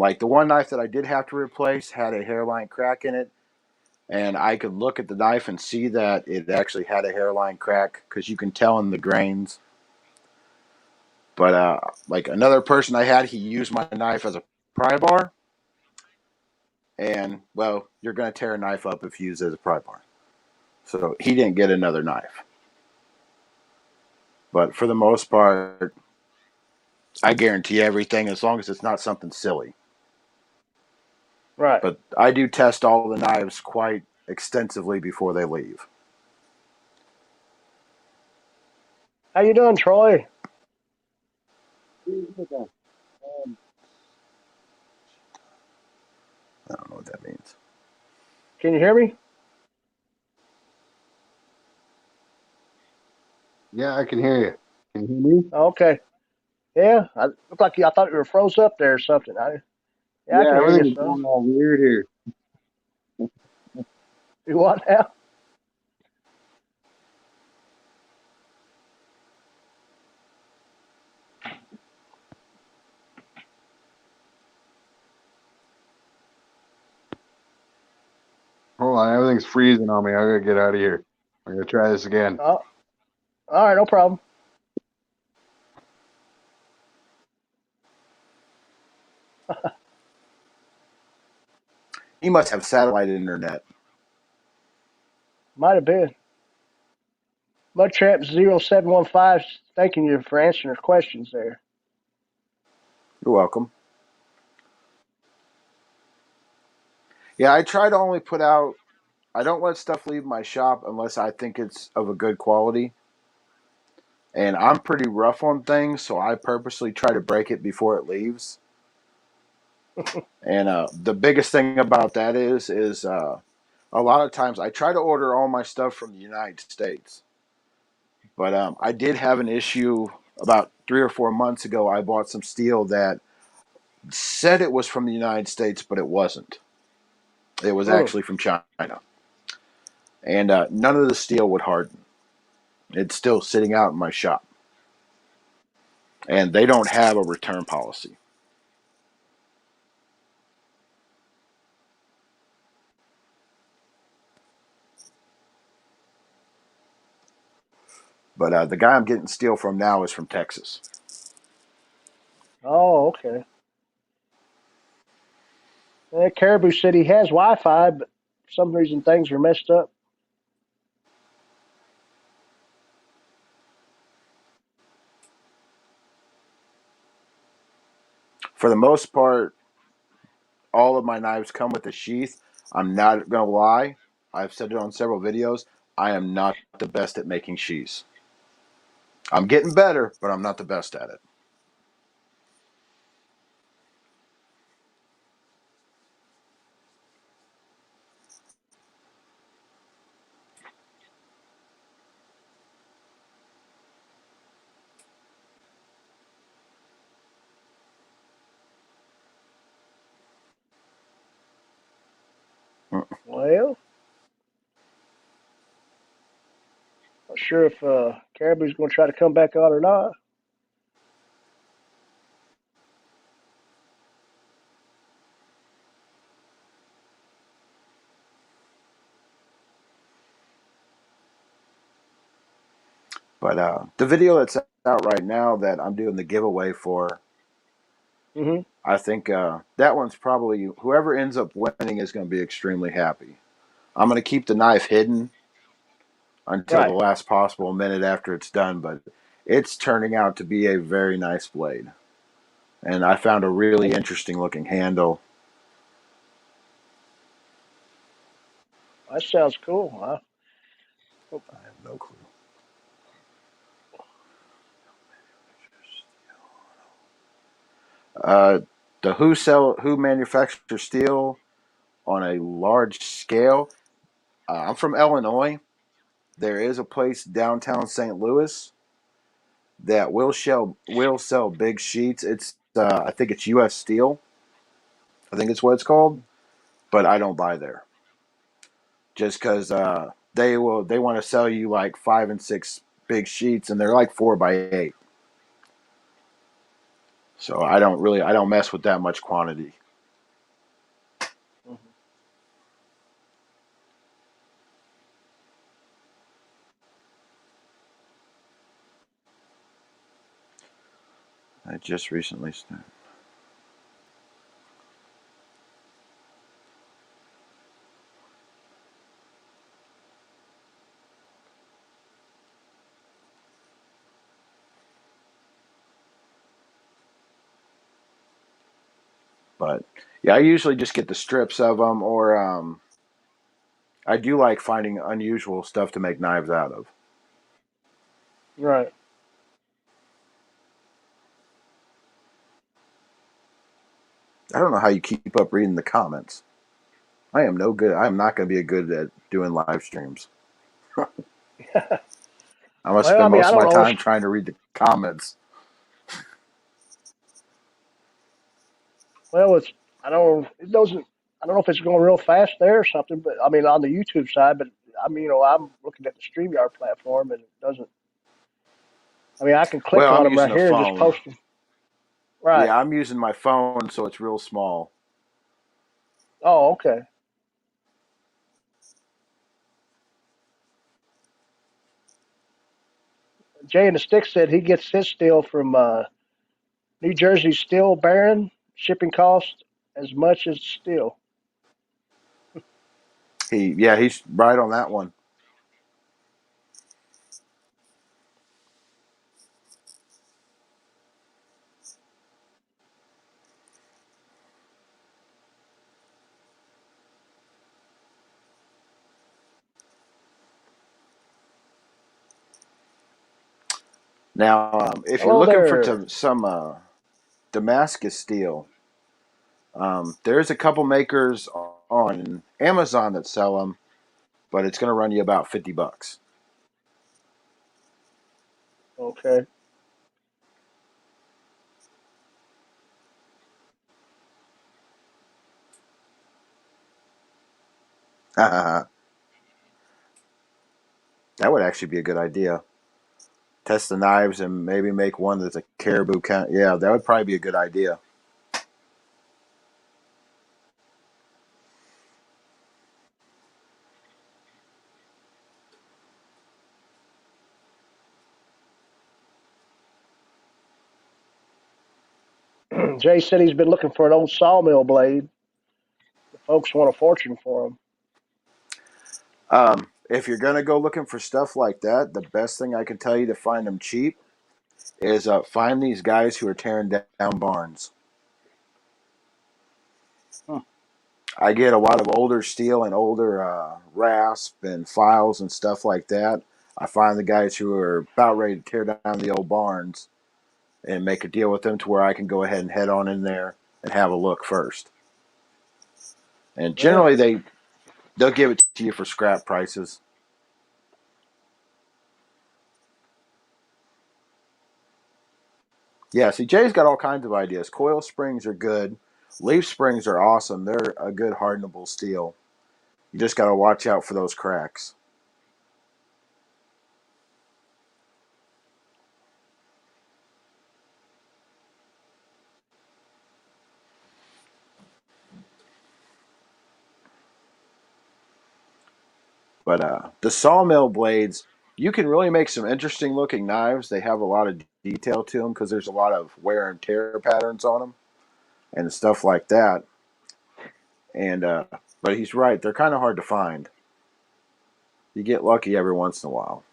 Like the one knife that I did have to replace had a hairline crack in it, and I could look at the knife and see that it actually had a hairline crack because you can tell in the grains. But like another person I had, he used my knife as a pry bar, and well, you're going to tear a knife up if you use it as a pry bar. So he didn't get another knife. But for the most part, I guarantee everything as long as it's not something silly. Right. But I do test all the knives quite extensively before they leave. How you doing, Troy? I don't know what that means. Can you hear me? Yeah, I can hear you. Can you hear me? Okay. Yeah. I thought you were froze up there or something. Yeah, I Yeah, can hear you. everything's So going all weird here. you what now? Hold on, everything's freezing on me. I gotta get out of here. I'm gonna try this again. Oh, all right, no problem. He must have satellite internet. Might have been. Mudtrap0715 thanking you for answering your questions there. You're welcome. Yeah, I try to only put out. I don't let stuff leave my shop unless I think it's of a good quality. And I'm pretty rough on things, so I purposely try to break it before it leaves. And the biggest thing about that is a lot of times I try to order all my stuff from the United States. But I did have an issue about 3 or 4 months ago. I bought some steel that said it was from the United States, but it wasn't. It was Mm. actually from China. And none of the steel would harden. It's still sitting out in my shop. And they don't have a return policy. But the guy I'm getting steel from now is from Texas. Oh, okay. Caribou City has Wi-Fi, but for some reason things are messed up. For the most part, all of my knives come with a sheath. I'm not going to lie. I've said it on several videos. I am not the best at making sheaths. I'm getting better, but I'm not the best at it. Well, not sure if Caribou's going to try to come back on or not. But the video that's out right now that I'm doing the giveaway for, Hmm. I think that one's probably whoever ends up winning is going to be extremely happy. I'm going to keep the knife hidden until the Right. last possible minute after it's done, but it's turning out to be a very nice blade. And I found a really interesting looking handle. That sounds cool. I have no clue. Uh, the who manufacture steel on a large scale. I'm from Illinois. There is a place downtown St. Louis that will sell big sheets. It's I think it's U.S. Steel. I think it's what it's called, but I don't buy there just because they want to sell you like 5 and 6 big sheets, and they're like 4x8. So I don't mess with that much quantity. Mhm. I just recently but yeah, I usually just get the strips of them, or I do like finding unusual stuff to make knives out of. Right. I don't know how you keep up reading the comments. I am no good. I am not going to be good at doing live streams. I'm going to Well, I spend mean, most I of don't my know. time trying to read the comments. Well, it's I don't know. It doesn't. I don't know if it's going real fast there or something, but I mean on the YouTube side. But I mean, I'm looking at the StreamYard platform, and it doesn't. I mean, I can click Well, on I'm them right using a here and just phone. post them. Right. Yeah, I'm using my phone, so it's real small. Oh, okay. Jay and the Stick said he gets his steel from New Jersey Steel Baron. Shipping cost as much as steel. He's right on that one. Now, if you're Hello looking for there. some Damascus steel, there's a couple makers on Amazon that sell them, but it's going to run you about $50. Okay. That would actually be a good idea. Test the knives and maybe make one that's a caribou count. Yeah, that would probably be a good idea. Jay said he's been looking for an old sawmill blade. The folks want a fortune for them. If you're going to go looking for stuff like that, the best thing I can tell you to find them cheap is find these guys who are tearing down barns. Hmm. I get a lot of older steel and older rasp and files and stuff like that. I find the guys who are about ready to tear down the old barns and make a deal with them to where I can go ahead and head on in there and have a look first. And Yeah. generally they'll give it to you for scrap prices. Yeah, see, Jay's got all kinds of ideas. Coil springs are good. Leaf springs are awesome. They're a good hardenable steel. You just got to watch out for those cracks. But the sawmill blades, you can really make some interesting looking knives. They have a lot of detail to them because there's a lot of wear and tear patterns on them and stuff like that. And but he's right; they're kind of hard to find. You get lucky every once in a while.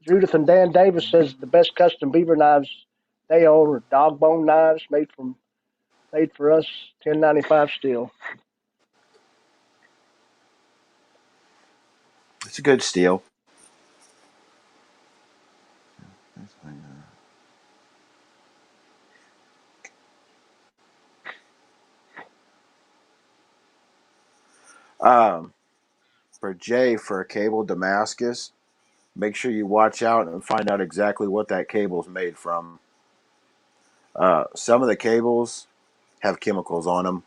Judith and Dan Davis says the best custom beaver knives they own are dog bone knives made for us, 10.95 steel. It's a good steel. Um, for Jay, for a cable Damascus, make sure you watch out and find out exactly what that cable is made from. Some of the cables have chemicals on them,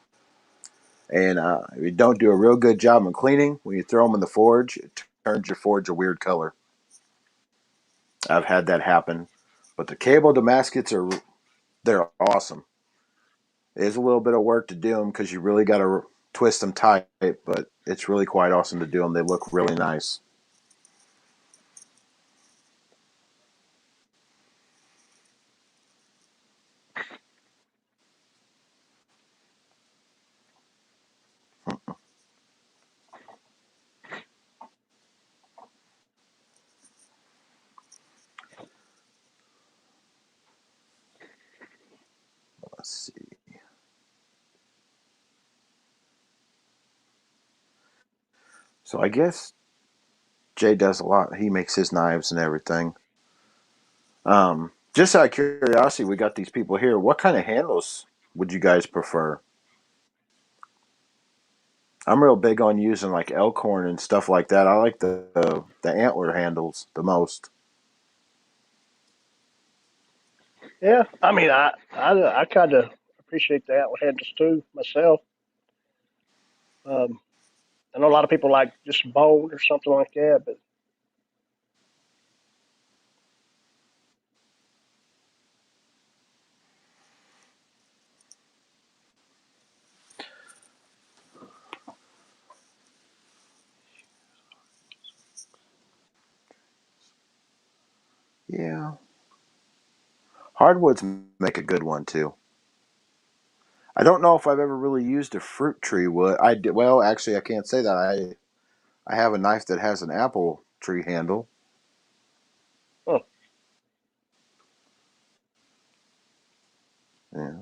and if you don't do a real good job in cleaning, when you throw them in the forge, it turns your forge a weird color. I've had that happen, but the cable Damascus they're awesome. It is a little bit of work to do them because you really got to twist them tight, but it's really quite awesome to do them. They look really nice. Let's see. So I guess Jay does a lot. He makes his knives and everything. Just out of curiosity, we got these people here. What kind of handles would you guys prefer? I'm real big on using like Elkhorn and stuff like that. I like the antler handles the most. Yeah, I mean, I kind of appreciate the outlet handles too myself. Um, I know a lot of people like just bone or something like that, but Yeah, hardwoods make a good one too. I don't know if I've ever really used a fruit tree wood. I did well. Actually, I can't say that. I have a knife that has an apple tree handle. huh. Yeah,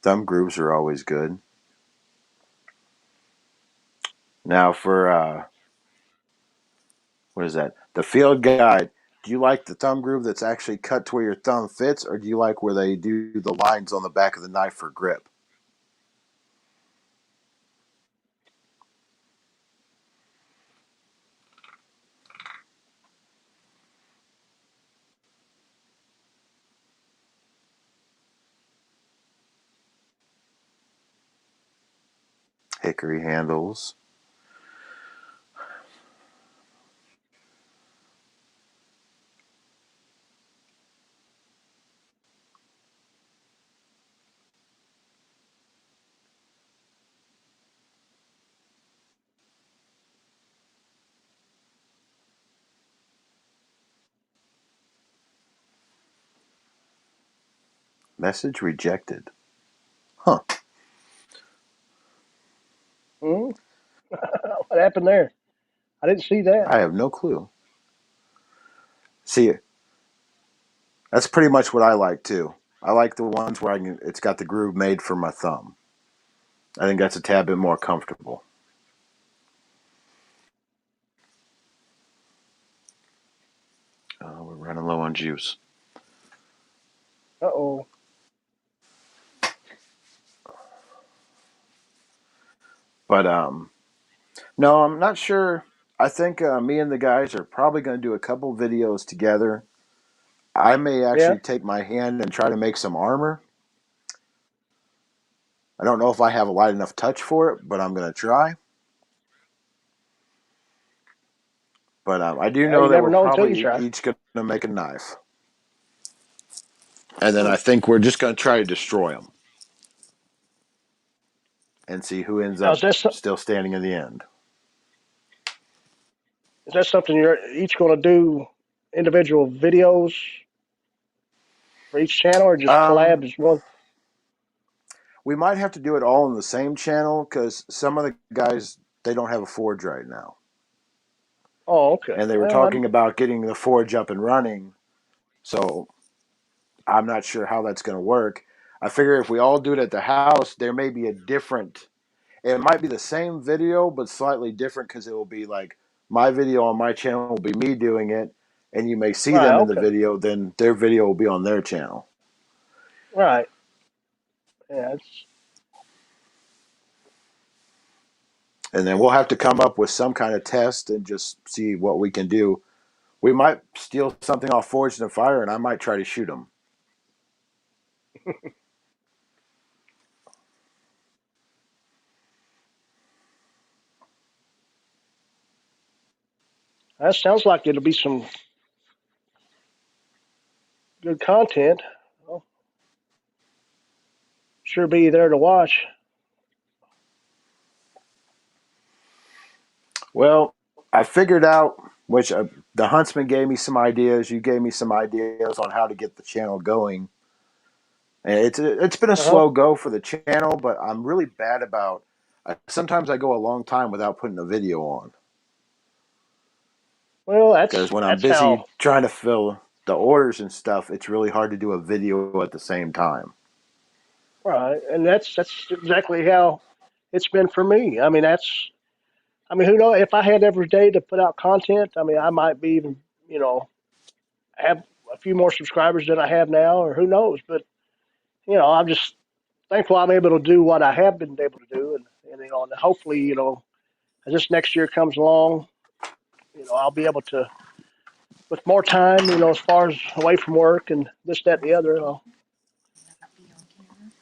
thumb grooves are always good. Now for what is that? The field guide. Do you like the thumb groove that's actually cut to where your thumb fits, or do you like where they do the lines on the back of the knife for grip? Hickory handles. Message rejected. Huh. Hmm? What happened there? I didn't see that. I have no clue. See, that's pretty much what I like too. I like the ones where it's got the groove made for my thumb. I think that's a tad bit more comfortable. We're running low on juice. Uh oh. But no, I'm not sure. I think me and the guys are probably going to do a couple videos together. I may Yeah. actually take my hand and try to make some armor. I don't know if I have a light enough touch for it, but I'm going to try. But I do Yeah, you know that never we're know until you probably try. each going to make a knife. And then Hmm. I think we're just going to try to destroy them and see who ends Now, up still standing in the end. is that something you're each going to do individual videos for each channel, or just Um, collab as one? we might have to do it all in the same channel because some of the guys, they don't have a forge right now. Oh, okay. and they were Well, talking about getting the forge up and running. So I'm not sure how that's going to work. I figure if we all do it at the house, there may be a different. It might be the same video, but slightly different because it will be like my video on my channel will be me doing it, and you may see right. them in the Okay. video. Then their video will be on their channel, Right. Yeah. and then we'll have to come up with some kind of test and just see what we can do. We might steal something off Forged in Fire, and I might try to shoot them. That sounds like it'll be some good content. I'll sure be there to watch. Well, I figured out which the Huntsman gave me some ideas. You gave me some ideas on how to get the channel going. And it's been a Uh huh. slow go for the channel, but I'm really bad about. Sometimes I go a long time without putting a video on Well, because when I'm that's how. busy trying to fill the orders and stuff, it's really hard to do a video at the same time. Right, and that's exactly how it's been for me. I mean, that's. I mean, who knows? If I had every day to put out content, I mean, I might be even, have a few more subscribers than I have now, or who knows? But I'm just thankful I'm able to do what I have been able to do, and hopefully, as this next year comes along, I'll be able to, with more time, as far as away from work and this, that, and the other.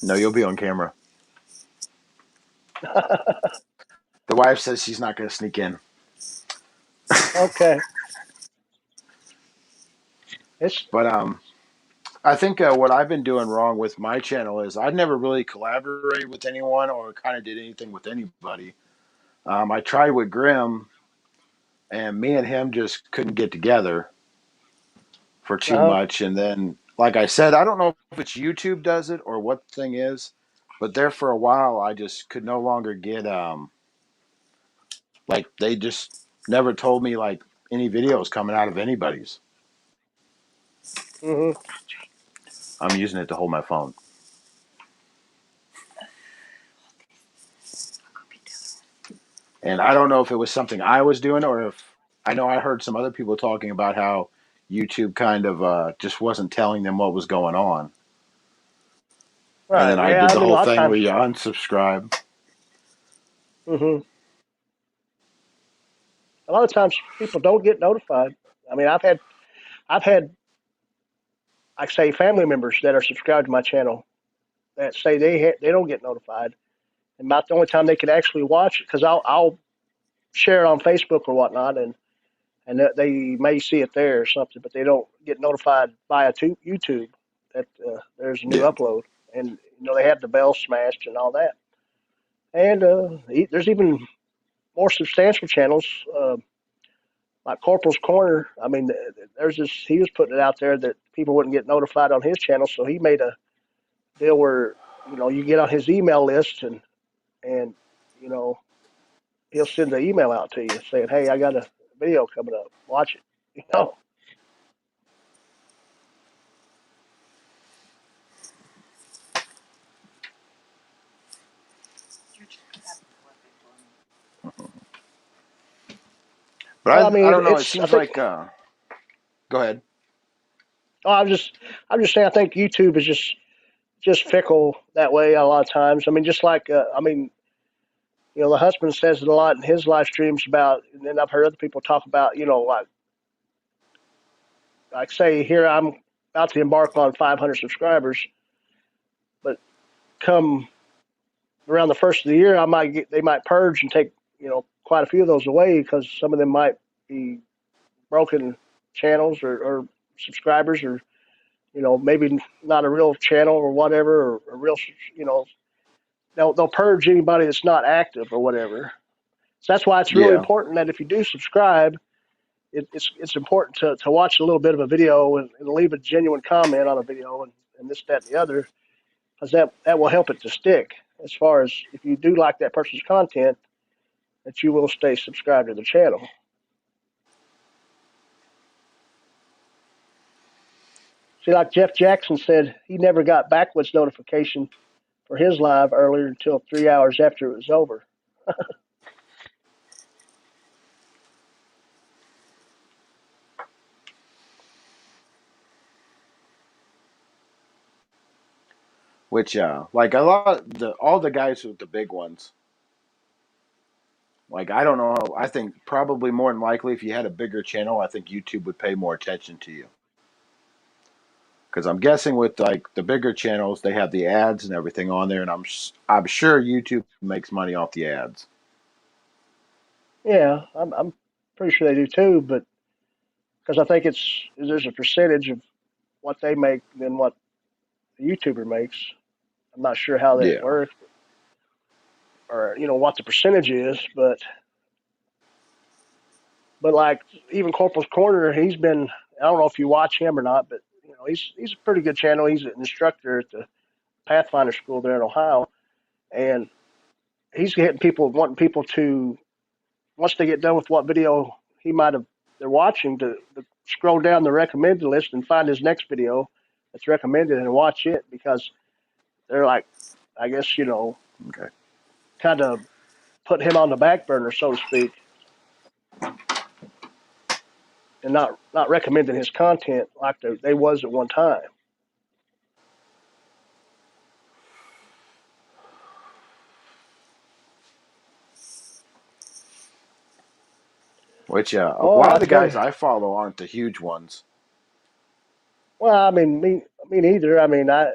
No, you'll be on camera. The wife says she's not going to sneak in. Okay, it's But I think what I've been doing wrong with my channel is I never really collaborated with anyone or kind of did anything with anybody. I tried with Grim, and me and him just couldn't get together for too uh much. And then, like I said, I don't know if it's YouTube does it or what the thing is, but there for a while, I just could no longer get like they just never told me like any videos coming out of anybody's. hmm I'm using it to hold my phone. And I don't know if it was something I was doing or if I know I heard some other people talking about how YouTube kind of just wasn't telling them what was going on. And then right, I yeah. did I the mean, a whole lot of thing where times, you unsubscribe. hmm a lot of times people don't get notified. I mean, I've had, like, say, family members that are subscribed to my channel that say they don't get notified, and about the only time they can actually watch it because I'll share it on Facebook or whatnot, and they may see it there or something, but they don't get notified via YouTube that there's a new Yeah. upload, and they have the bell smashed and all that. And there's even more substantial channels like Corporal's Corner. I mean, there's this. He was putting it out there that people wouldn't get notified on his channel, so he made a deal where you get on his email list, and you know he'll send the email out to you saying, "Hey, I got a video coming up. Watch it." You know. Well, I But I mean, don't know. It it's. I seems think. like, go ahead. Oh, I'm just saying. I think YouTube is just fickle that way a lot of times. I mean, just like I mean, the husband says it a lot in his live streams about, and then I've heard other people talk about, like say here I'm about to embark on 500 subscribers, but come around the first of the year, they might purge and take quite a few of those away because some of them might be broken channels or subscribers or maybe not a real channel or whatever or a real you know they'll purge anybody that's not active or whatever. So that's why it's really Yeah. important that if you do subscribe, it's important to watch a little bit of a video and leave a genuine comment on a video and this, that, and the other, because that will help it to stick. As far as if you do like that person's content, that you will stay subscribed to the channel. See, like Jeff Jackson said, he never got backwoods notification for his live earlier until 3 hours after it was over. Which, like all the guys with the big ones, like I don't know, I think probably more than likely if you had a bigger channel, I think YouTube would pay more attention to you. Because I'm guessing with like the bigger channels, they have the ads and everything on there, and I'm sure YouTube makes money off the ads. Yeah, I'm pretty sure they do too, but because I think there's a percentage of what they make than what the YouTuber makes. I'm not sure how that Yeah, works, or what the percentage is, but like even Corporal's Corner, he's been. I don't know if you watch him or not, but he's a pretty good channel. He's an instructor at the Pathfinder School there in Ohio, and he's wanting people to, once they get done with what video they're watching, to scroll down the recommended list and find his next video that's recommended and watch it, because they're like, I guess, okay. kind of put him on the back burner, so to speak, and not recommending his content like they was at one time. Which, a Oh, lot I of the tell guys you. I follow aren't the huge ones. Well, I mean, me neither. I mean, I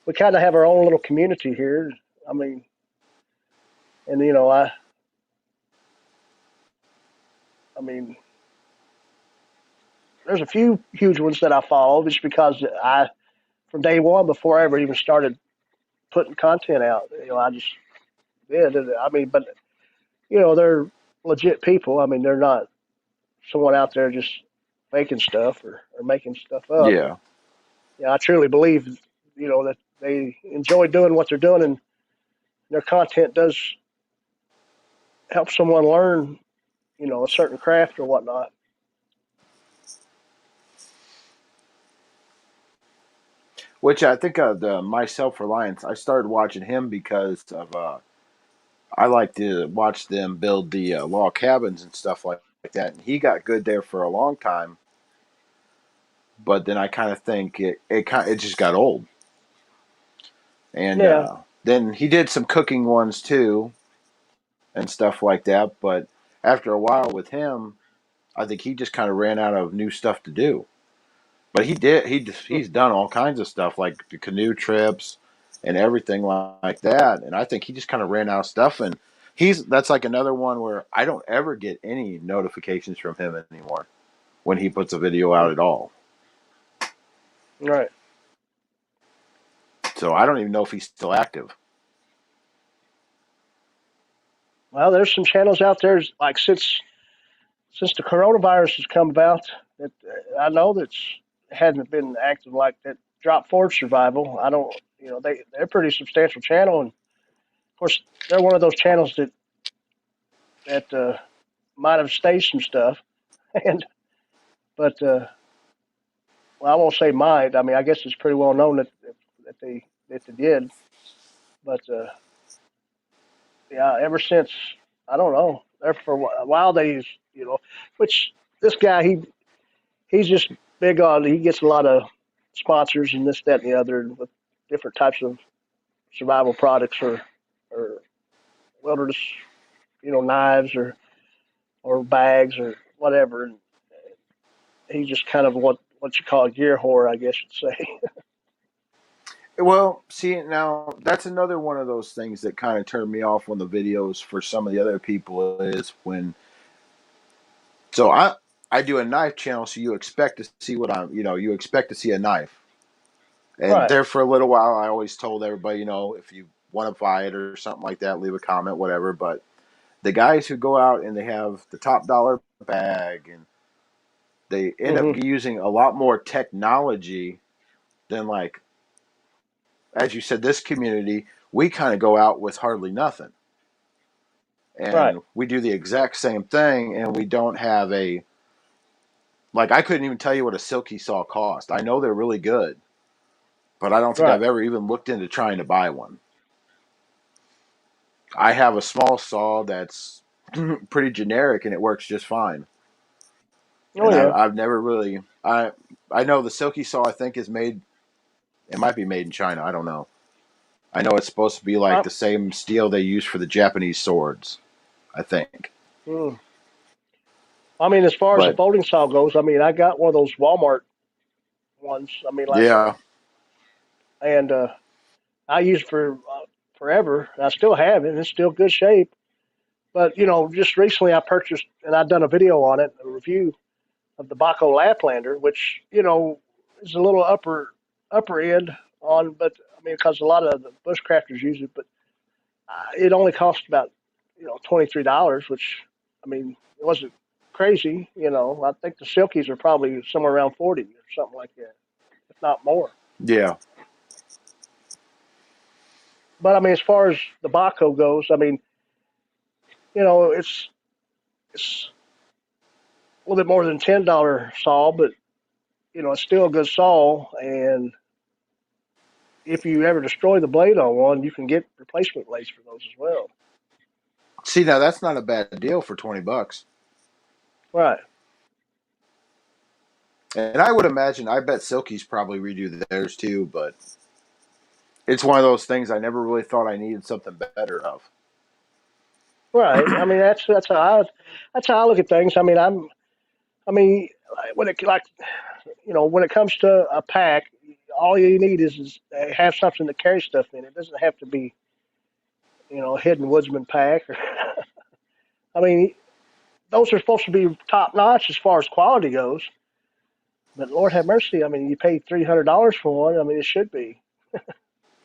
we kind of have our own little community here. I mean, and I mean, there's a few huge ones that I follow just because from day one, before I ever even started putting content out, I just did. I mean, but they're legit people. I mean, they're not someone out there just making stuff or making stuff up. Yeah. Yeah, I truly believe, that they enjoy doing what they're doing, and their content does help someone learn, a certain craft or whatnot. Which I think the My Self Reliance, I started watching him because of I like to watch them build the log cabins and stuff like that. And he got good there for a long time, but then I kind of think it just got old. And Yeah, then he did some cooking ones too and stuff like that. But after a while with him, I think he just kind of ran out of new stuff to do. But he's done all kinds of stuff like the canoe trips and everything like that. And I think he just kind of ran out of stuff. And that's like another one where I don't ever get any notifications from him anymore when he puts a video out at all. right. So I don't even know if he's still active. Well, there's some channels out there like since the coronavirus has come about that I know that's hadn't been active like that. Drop Forge Survival. I don't, they're a pretty substantial channel, and of course they're one of those channels that might have staged some stuff, and but well, I won't say might. I mean, I guess it's pretty well known that they did, but yeah, ever since, I don't know. There for a while which this guy he's just big on. He gets a lot of sponsors and this, that, and the other with different types of survival products or wilderness, knives or bags or whatever. And he's just kind of what you call a gear whore, I guess you'd say. Well, see, now that's another one of those things that kind of turned me off on the videos for some of the other people is when. So I do a knife channel, so you expect to see you expect to see a knife. And Right. there for a little while, I always told everybody, if you want to buy it or something like that, leave a comment, whatever. But the guys who go out and they have the top dollar bag and they end up Hmm. using a lot more technology than, like, as you said, this community, we kind of go out with hardly nothing. Right. And we do the exact same thing, and we don't have Like I couldn't even tell you what a silky saw cost. I know they're really good, but I don't think Right. I've ever even looked into trying to buy one. I have a small saw that's pretty generic and it works just fine. Oh And yeah. I've never really I know the silky saw I think is made. It might be made in China. I don't know. I know it's supposed to be like Uh, the same steel they use for the Japanese swords. I think, mm. I mean, as far as the but folding saw goes, I mean, I got one of those Walmart ones. I mean, like, yeah. and I used it for forever. And I still have it. And it's still good shape. But just recently I purchased, and I've done a video on it, a review of the Baco Laplander, which is a little upper end on, but I mean, because a lot of the bushcrafters use it, but it only cost about $23, which I mean it wasn't crazy. I think the silkies are probably somewhere around 40 or something like that, if not more. Yeah. But I mean, as far as the Baco goes, I mean, it's a little bit more than $10 saw, but it's still a good saw. And if you ever destroy the blade on one, you can get replacement blades for those as well. See, now that's not a bad deal for $20. Right. And I would imagine, I bet Silky's probably redo theirs too. But it's one of those things I never really thought I needed something better of. Right. I mean, that's how I look at things. I mean, when it like when it comes to a pack, all you need is have something to carry stuff in. It doesn't have to be a hidden woodsman pack. I mean, those are supposed to be top notch as far as quality goes. But Lord have mercy, I mean, you paid $300 for one. I mean, it should be.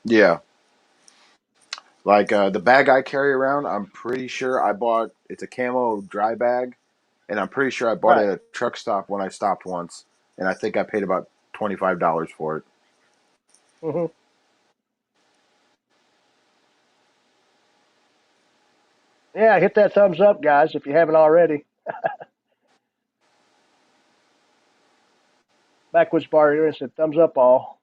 Yeah. Like the bag I carry around, I'm pretty sure I bought. It's a camo dry bag, and I'm pretty sure I bought it Right. at a truck stop when I stopped once, and I think I paid about $25 for it. Hmm. Yeah, hit that thumbs up, guys, if you haven't already. Backwoods Bar here said thumbs up all.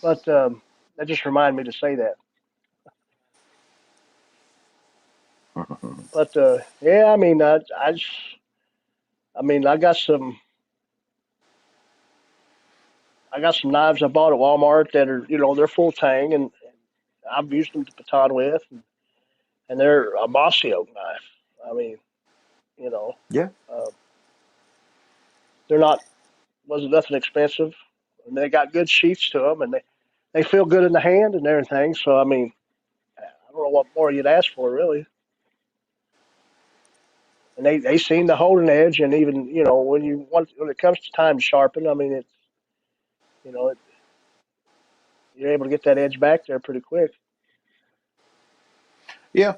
But that just reminded me to say that. But yeah, I mean, I mean, I got some knives I bought at Walmart that are, they're full tang, and I've used them to baton with, and they're a mossy oak knife. I mean, you know, Yeah. uh, they're not wasn't nothing expensive, and they got good sheaths to them, and they feel good in the hand and everything. So I mean, I don't know what more you'd ask for, really. And they seem to hold an edge, and even when it comes to time to sharpen, I mean, it's you know it, you're able to get that edge back there pretty quick. Yeah.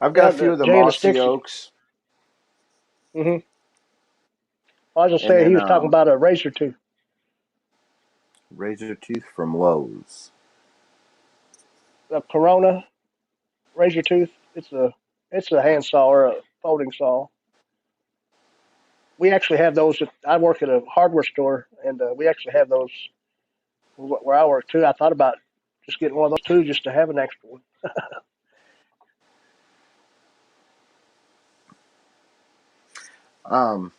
I've got Yeah, a few the of the Jay and the mossy Stixie. oaks, Hmm. I was just and saying he then was talking about a razor tooth, razor tooth from Lowe's. a Corona razor tooth. It's a handsaw or a folding saw. We actually have those. I work at a hardware store, and we actually have those where I work too. I thought about just getting one of those too, just to have an extra one. Um,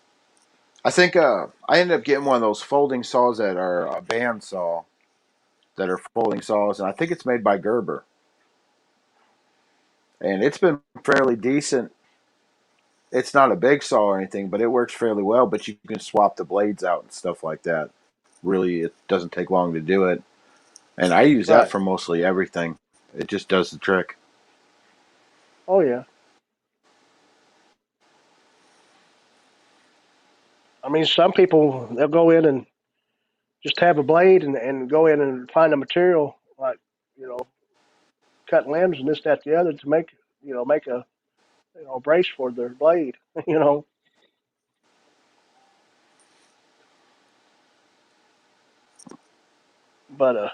I think I ended up getting one of those folding saws that are a band saw that are folding saws, and I think it's made by Gerber, and it's been fairly decent. It's not a big saw or anything, but it works fairly well. But you can swap the blades out and stuff like that. Really, it doesn't take long to do it, and I use that Right. for mostly everything. It just does the trick. Oh yeah. I mean, some people they'll go in and just have a blade and go in and find a material like you know cut limbs and this that the other to make a brace for their blade. you know. But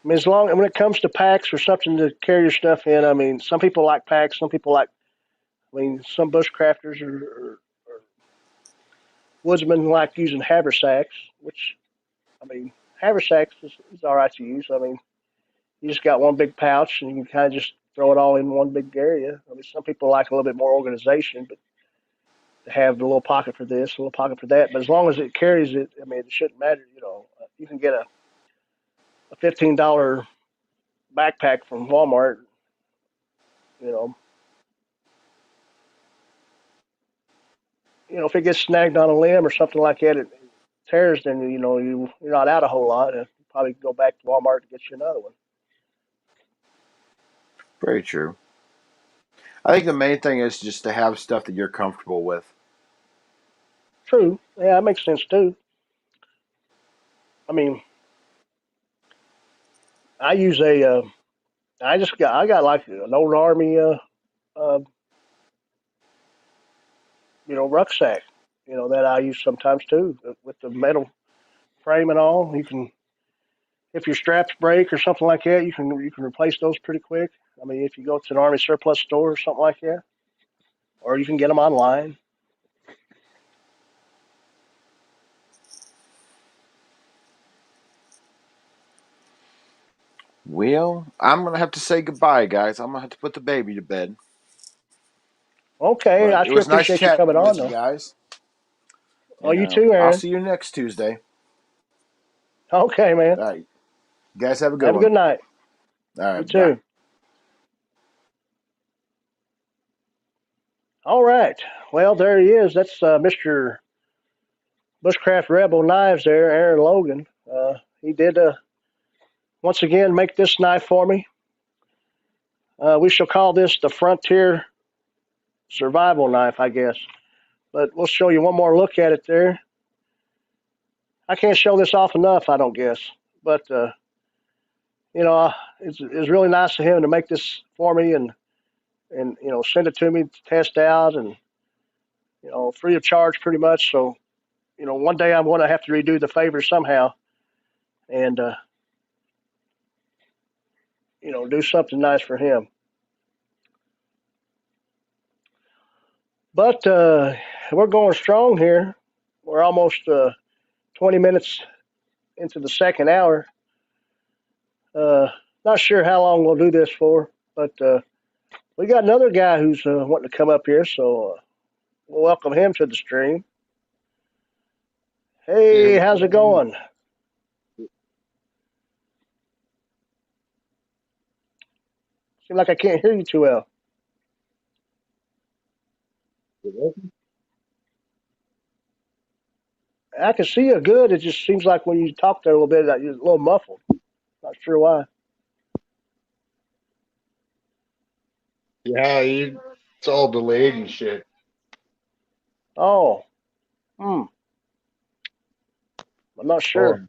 I mean, as long when it comes to packs or something to carry your stuff in, I mean, some people like packs, some people like. I mean, some bushcrafters or woodsmen like using haversacks, which I mean, haversacks is all right to use. I mean, you just got one big pouch and you can kind of just throw it all in one big area. I mean, some people like a little bit more organization, but to have a little pocket for this, a little pocket for that. But as long as it carries it, I mean, it shouldn't matter. You know, you can get a $15 backpack from Walmart. You know, if it gets snagged on a limb or something like that, it tears. Then you're not out a whole lot. And probably go back to Walmart to get you another one. Very true. I think the main thing is just to have stuff that you're comfortable with. True. Yeah, that makes sense too. I mean, I use I got like an old army, uh, rucksack, that I use sometimes too with the metal frame and all. You can, if your straps break or something like that, you can replace those pretty quick. I mean, if you go to an army surplus store or something like that, or you can get them online. Well, I'm gonna have to say goodbye, guys. I'm gonna have to put the baby to bed. Okay, But I it sure was nice appreciate you coming chatting on with you though. guys. Oh, And you too, I'll Aaron. see you next Tuesday. Okay, man. All right. You guys have a good Have a one. good night. All You right. Bye. too. All right. Well, there he is. That's Mr. Bushcraft Rebel Knives there, Aaron Logan. He did once again make this knife for me. We shall call this the Frontier Survival Knife, I guess. But we'll show you one more look at it there. I can't show this off enough, I don't guess. But it's really nice of him to make this for me and send it to me to test out and free of charge pretty much. So one day I'm going to have to redo the favor somehow and do something nice for him. But we're going strong here. We're almost 20 minutes into the second hour. Uh, Not sure how long we'll do this for, but we got another guy who's wanting to come up here, so we'll welcome him to the stream. Hey, Yeah, how's it going? Seems like I can't hear you too well. I can see you good. It just seems like when you talk there a little bit, that you're a little muffled. Not sure why. it's all delayed and shit. Oh, hmm. I'm not Oh, sure.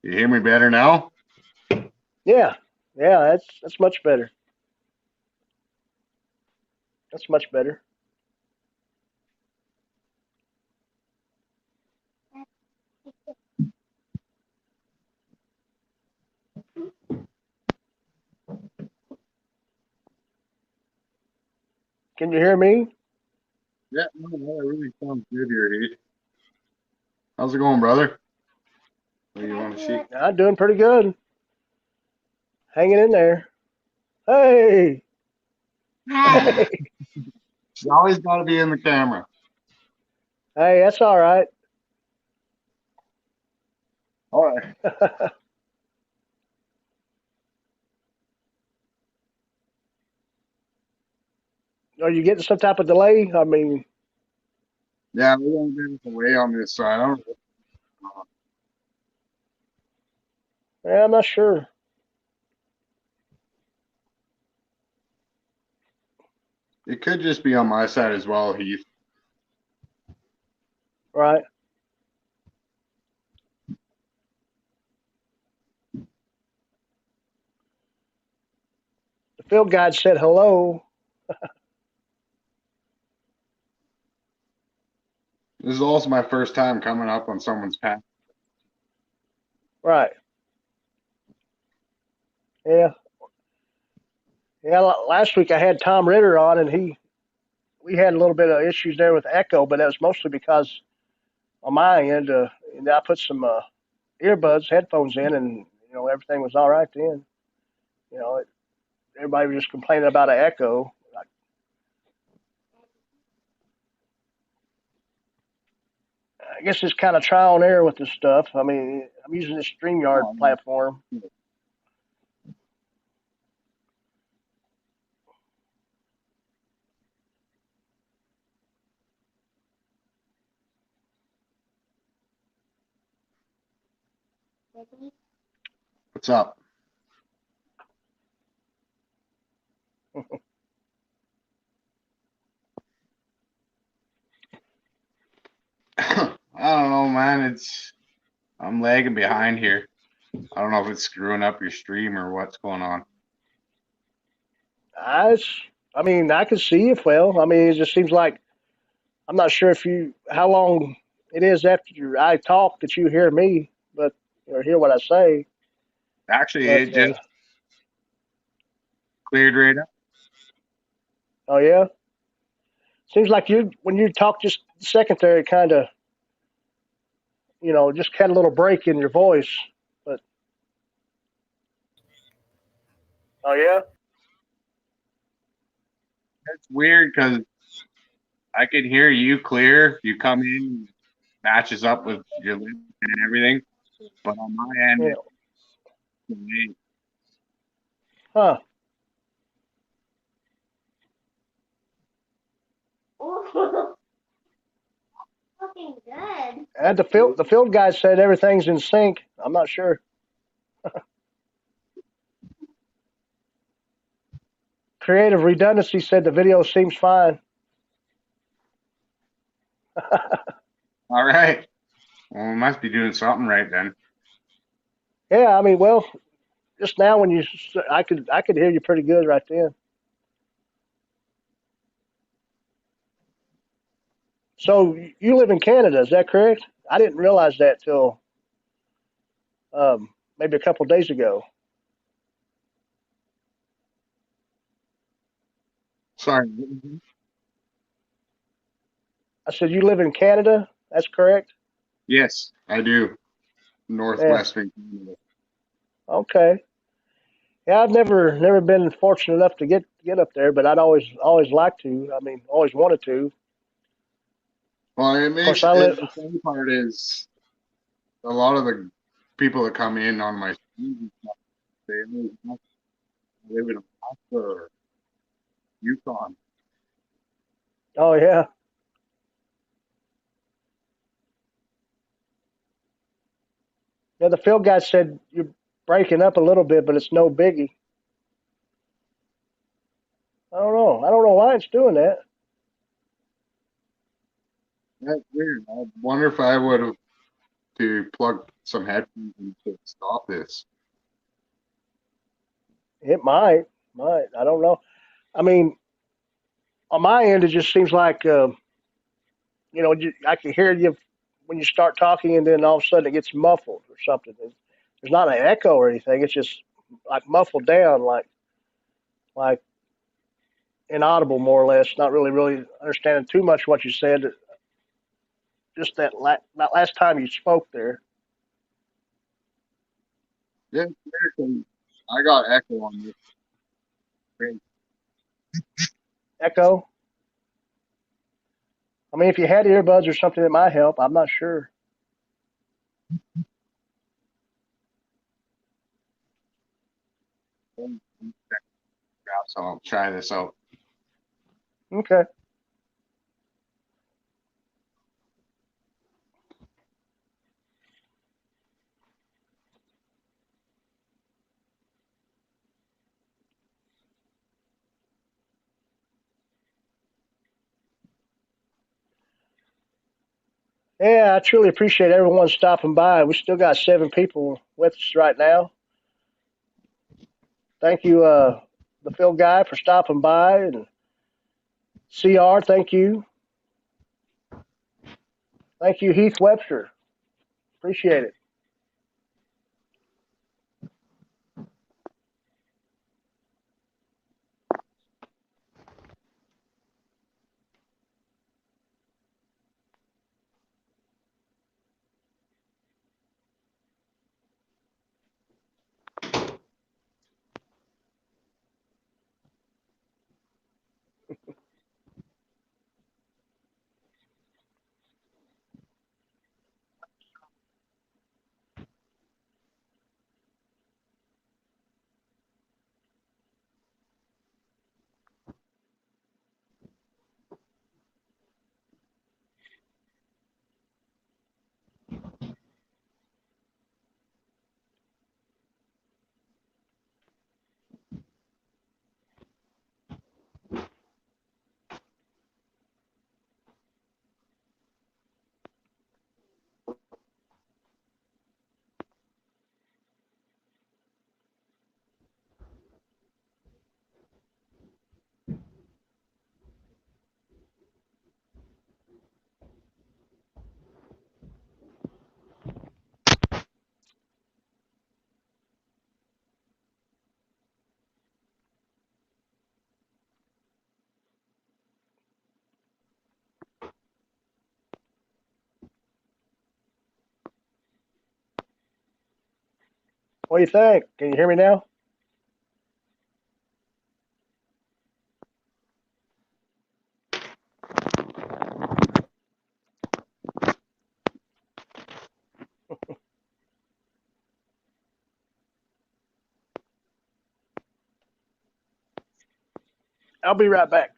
you hear me better now? Yeah, yeah, that's much better. That's much better. Can you hear me? Yeah, no, that really sounds good here, Heath. How's it going, brother? What do you want to see? I'm doing pretty good. Hanging in there. Hey, hey, She's always got to be in the camera. hey, that's all right. All right. Are you getting some type of delay? I mean, Yeah, we're going to get away on this side. I don't know. yeah, I'm not sure. It could just be on my side as well, Heath. Right. The field guide said hello. This is also my first time coming up on someone's path. Right. Yeah. Yeah. Last week I had Tom Ritter on, and we had a little bit of issues there with echo, but that was mostly because on my end, and I put some earbuds, headphones in, and everything was all right then. You know, everybody was just complaining about an echo. I guess it's kind of trial and error with this stuff. I mean, I'm using this StreamYard platform. What's up? I don't know, man. I'm lagging behind here. I don't know if it's screwing up your stream or what's going on. I mean, I can see you well. I mean, it just seems like I'm not sure how long it is after I talk that you hear me, but or hear what I say. Actually, But it just cleared right up. oh yeah, seems like when you talk just a second there, it kind of just had a little break in your voice. But oh yeah, It's weird because I can hear you clear. You come in, matches up with your lip and everything. But on my end, yeah, it's delayed. huh? Looking good. And the field guy said everything's in sync. I'm not sure. Creative Redundancy said the video seems fine. All right. Well, we must be doing something right then. Yeah, I mean, well, just now when I could hear you pretty good right then. So you live in Canada, is that correct? I didn't realize that till maybe a couple of days ago. Sorry. I said you live in Canada. That's correct. Yes, I do. Yeah. Northwestern Canada. Okay. Yeah, I've never been fortunate enough to get up there, but I'd always liked to. I mean, always wanted to. Well, Of course, I live. the funny part is a lot of the people that come in on my streams and stuff, they live in Alaska or Yukon. Oh yeah. Yeah, the field guy said you're breaking up a little bit, but it's no biggie. I don't know. I don't know why it's doing that. That's weird. I wonder if I would have to plug some headphones in to stop this. It might. I don't know. I mean, on my end, it just seems like I can hear you when you start talking, and then all of a sudden it gets muffled or something. There's not an echo or anything. It's just like muffled down, like inaudible, more or less. Not really understanding too much what you said. Just that last time you spoke there. Yeah, it's weird 'cause I got echo on this. Great. Echo. I mean, if you had earbuds or something, it might help. I'm not sure. So I'll try this out. Okay. Yeah, I truly appreciate everyone stopping by. We still got 7 people with us right now. Thank you, the Phil guy, for stopping by, and CR, thank you. Thank you, Heath Webster. Appreciate it. What do you think? Can you hear me now? I'll be right back.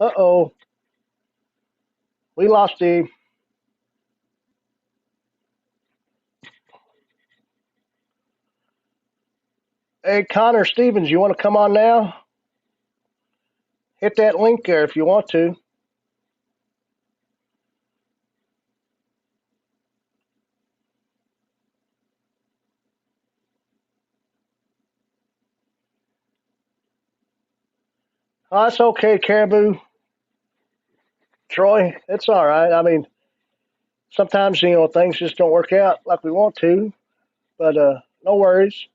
Uh-oh. We lost Steve. Hey, Connor Stevens, you want to come on now? Hit that link there if you want to. Oh, that's okay, Caribou. Troy, it's all right. I mean, sometimes, things just don't work out like we want to, but no worries.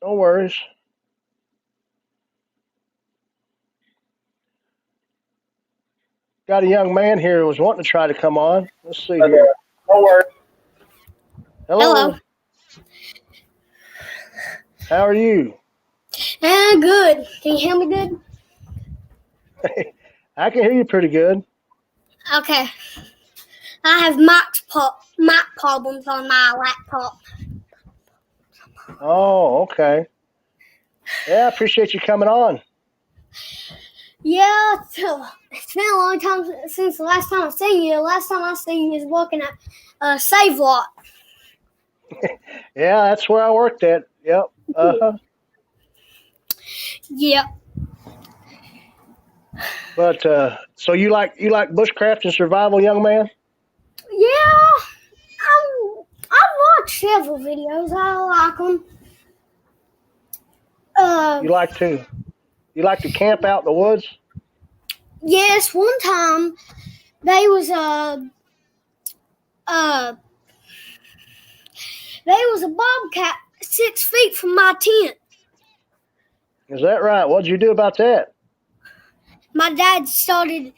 No worries. Got a young man here who was wanting to try to come on. Let's see here. No worries. Hello. Hello. How are you? Good. Can you hear me good? I can hear you pretty good. Okay. I have mic problems on my laptop. Oh, okay. Yeah, I appreciate you coming on. Yeah, it's been a long time since the last time I seen you. The last time I seen you was working at Save Lot. Yeah, that's where I worked at. Yep. Uh-huh. Yep. But so you like bushcraft and survival, young man? Yeah. I've watched several videos. I like them. You like to camp out in the woods? Yes, one time they was a bobcat 6 feet from my tent. Is that right? What'd you do about that? My dad started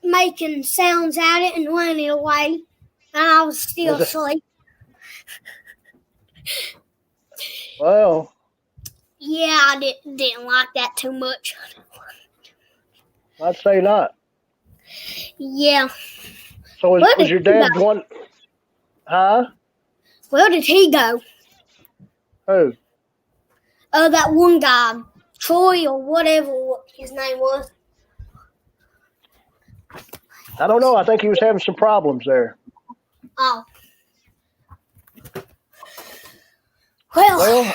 making sounds at it and running away, and I was still asleep. Well, Yeah, I didn't like that too much. I'd say not. Yeah. So Where was did your he dad go? going? Huh? Where did he go? Who? That one guy, Troy or whatever his name was. I don't know. I think he was having some problems there. Oh. Well, Well,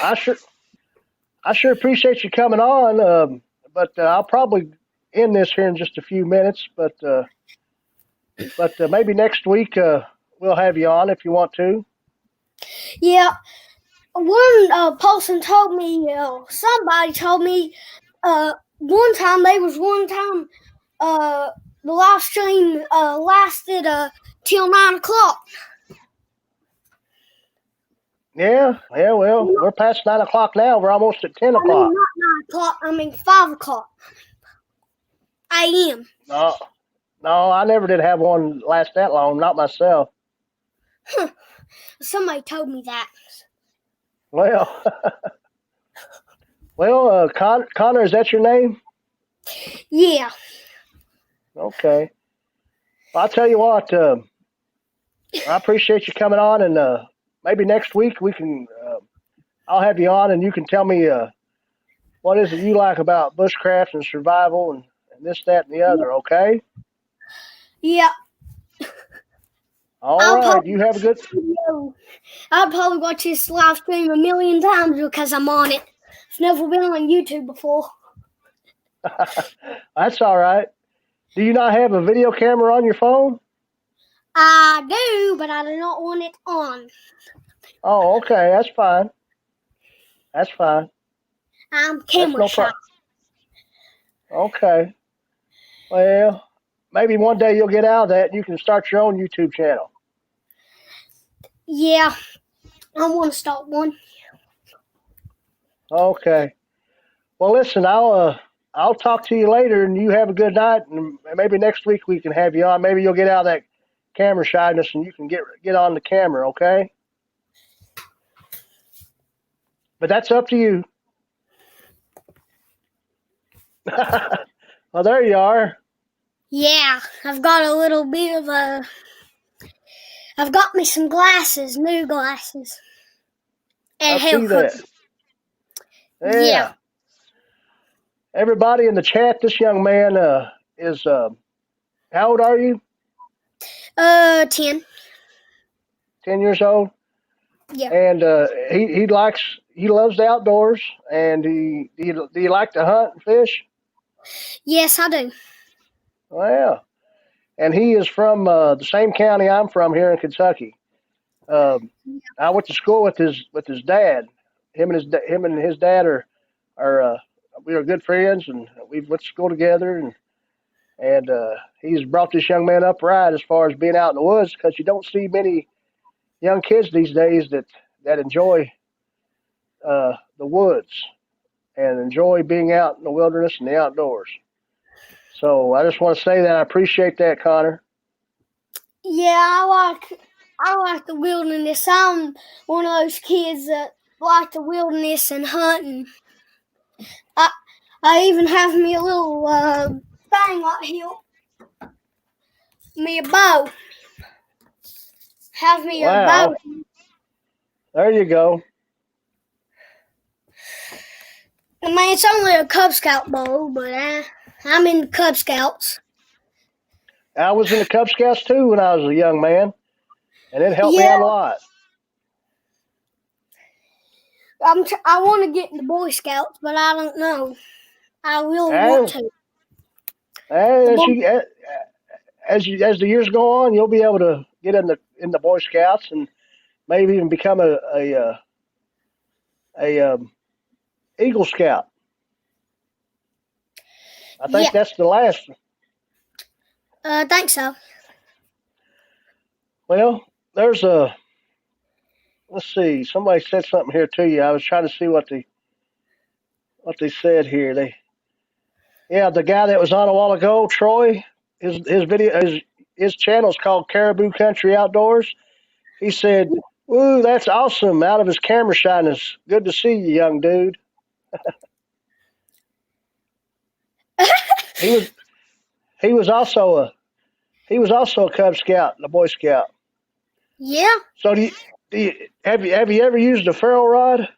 I sure appreciate you coming on. But I'll probably end this here in just a few minutes. But maybe next week we'll have you on if you want to. yeah. One person told me, somebody told me, one time the live stream lasted till 9 o'clock. Yeah. Well, we're past 9 o'clock now. We're almost at 10 I mean, o'clock. not 9 o'clock. I mean 5 o'clock a.m. No, I never did have one last that long. Not myself. Somebody told me that. Well, Connor, is that your name? Yeah. Okay. Well, I'll tell you what. I appreciate you coming on, and maybe next week we can. I'll have you on, and you can tell me what is it you like about bushcraft and survival and this, that, and the other. Okay. Yeah. All I'll right. probably You have a good. I'll probably watch this live stream a million times because I'm on it. It's never been on YouTube before. That's all right. Do you not have a video camera on your phone? I do, but I do not want it on. Oh, okay. That's fine. That's fine. I'm That's camera no shy. problem. Okay. Well, maybe one day you'll get out of that and you can start your own YouTube channel. Yeah, I want to start one. Okay. Well, listen, I'll talk to you later, and you have a good night. And maybe next week we can have you on. Maybe you'll get out of that camera shyness and you can get on the camera. Okay. But that's up to you. Well, there you are. Yeah, I've got a little bit of a. I've got me some glasses, new glasses, I and see haircut. that. Yeah. Yeah. Everybody in the chat, this young man is. How old are you? 10. 10 years old. Yeah. And he loves the outdoors. And do you like to hunt and fish? Yes, I do. Well, and he is from the same county I'm from here in Kentucky. I went to school with his dad. Him and his dad are we are good friends, and we went to school together. And he's brought this young man up right as far as being out in the woods, because you don't see many young kids these days that enjoy the woods and enjoy being out in the wilderness and the outdoors. So I just want to say that I appreciate that, Connor. Yeah, I like the wilderness. I'm one of those kids that like the wilderness and hunting. I even have me a little thing right here. Me a bow. Have me a Wow. bow. There you go. I mean, it's only a Cub Scout bow, but I'm in the Cub Scouts. I was in the Cub Scouts too when I was a young man, and it helped me out a lot. I want to get in the Boy Scouts, but I don't know. I really want to. As the years go on, you'll be able to get in the Boy Scouts and maybe even become a Eagle Scout. I think that's the last. I think so. Well, there's let's see. Somebody said something here to you. I was trying to see what they said here. The guy that was on a while ago, Troy, his channel is called Caribou Country Outdoors. He said, "Ooh, that's awesome!" Out of his camera shyness. Good to see you, young dude. He was also a Cub Scout and a Boy Scout. Yeah. So have you ever used a ferrule rod?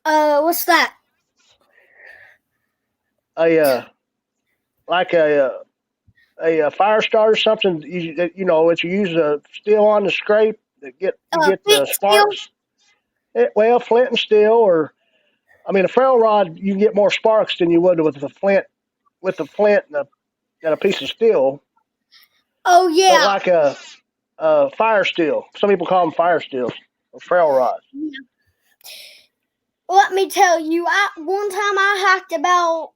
What's that? a like a fire starter, something it's you use a steel on the scrape to get the Flint steel. sparks. Well, flint and steel, or I mean, a ferro rod, you can get more sparks than you would with the flint, and a piece of steel. Oh But yeah. like a fire steel, some people call them fire steels or ferro rods. Let me tell you, one time I hiked about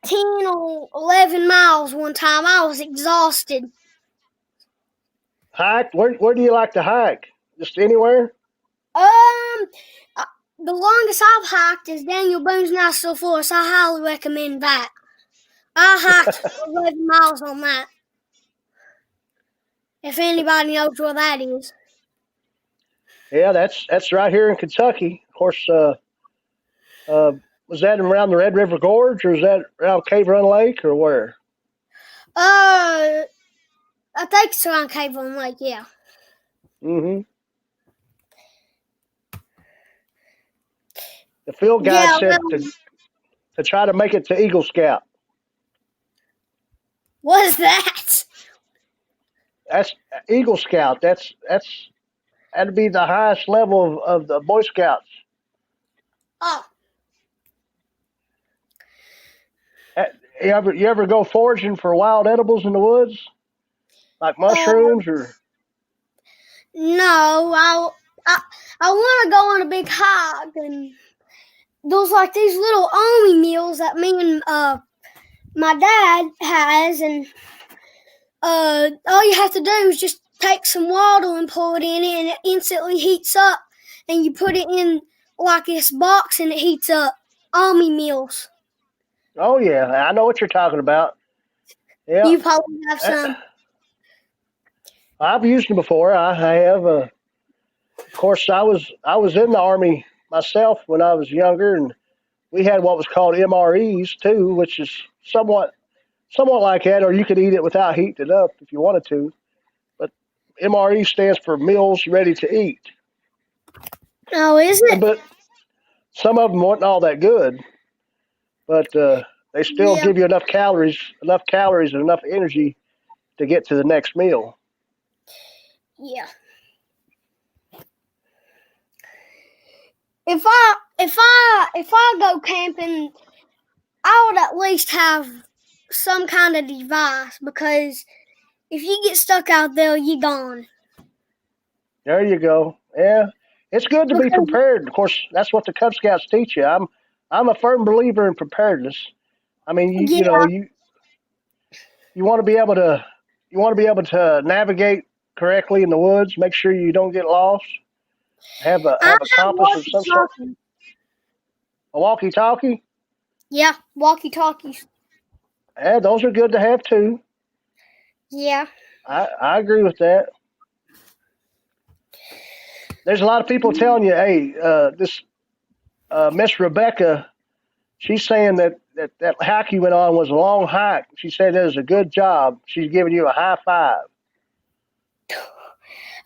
10 or 11 miles one time. I was exhausted. Hike? Where do you like to hike? Just anywhere? Uh, the longest I've hiked is Daniel Boone's National Forest. I highly recommend that. I hiked 11 miles on that. If anybody knows where that is. Yeah, that's right here in Kentucky. Of course, was that around the Red River Gorge, or is that around Cave Run Lake, or where? I think it's around Cave Run Lake, yeah. Mm-hmm. The field guide said to try to make it to Eagle Scout. What is that? That's Eagle Scout. That'd be the highest level of the Boy Scouts. Oh. You ever go foraging for wild edibles in the woods, like mushrooms or? No, I want to go on a big hike, and there's like these little army meals that me and my dad has, and all you have to do is just take some water and pour it in it, and it instantly heats up, and you put it in like this box, and it heats up. Army meals. Oh yeah, I know what you're talking about. Yeah, You probably have some. I've used them before. I have. Of course, I was in the Army myself when I was younger, and we had what was called MREs too, which is somewhat like that, or you could eat it without heating it up if you wanted to. But MRE stands for meals ready to eat. Oh, is it? But some of them weren't all that good, but they still Yeah. give you enough calories and enough energy to get to the next meal. Yeah. If I go camping, I would at least have some kind of device, because if you get stuck out there, you're gone. There you go. Yeah, it's good to be Because prepared. Of course, that's what the Cub Scouts teach you. I'm a firm believer in preparedness. I mean, you yeah, want to be able to navigate correctly in the woods. Make sure you don't get lost. Have I a have compass of some sort. walkie-talkies. A walkie-talkie. Yeah, walkie-talkies. Yeah, those are good to have too. Yeah. I agree with that. There's a lot of people telling you, hey, this Miss Rebecca, she's saying that hike you went on was a long hike. She said it was a good job. She's giving you a high five.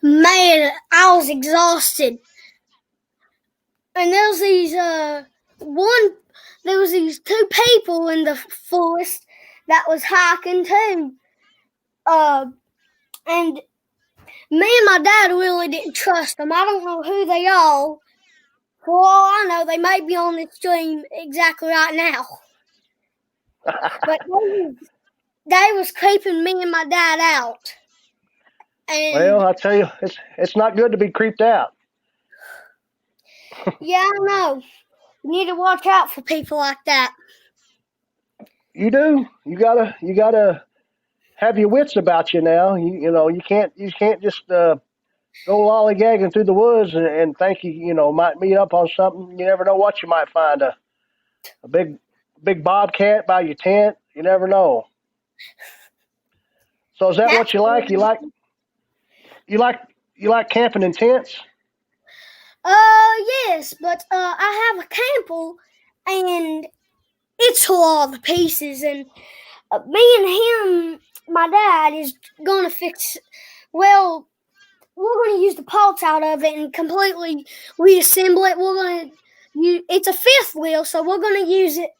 Man, I was exhausted. And there was these two people in the forest that was hiking too. And me and my dad really didn't trust them. I don't know who they are. For all I know, they might be on this stream exactly right now. But they was creeping me and my dad out. And Well, I tell you, it's not good to be creeped out. yeah, I know. You need to watch out for people like that. You do. You gotta have your wits about you now. You can't just go lollygagging through the woods and think you might meet up on something. You never know what you might find. A big bobcat by your tent. You never know. So is that what you like? You like camping in tents? Yes, but I have a camper, and it's all the pieces, and me and him, my dad, is gonna fix. Well, we're gonna use the parts out of it and completely reassemble it. It's a fifth wheel, so we're gonna use it.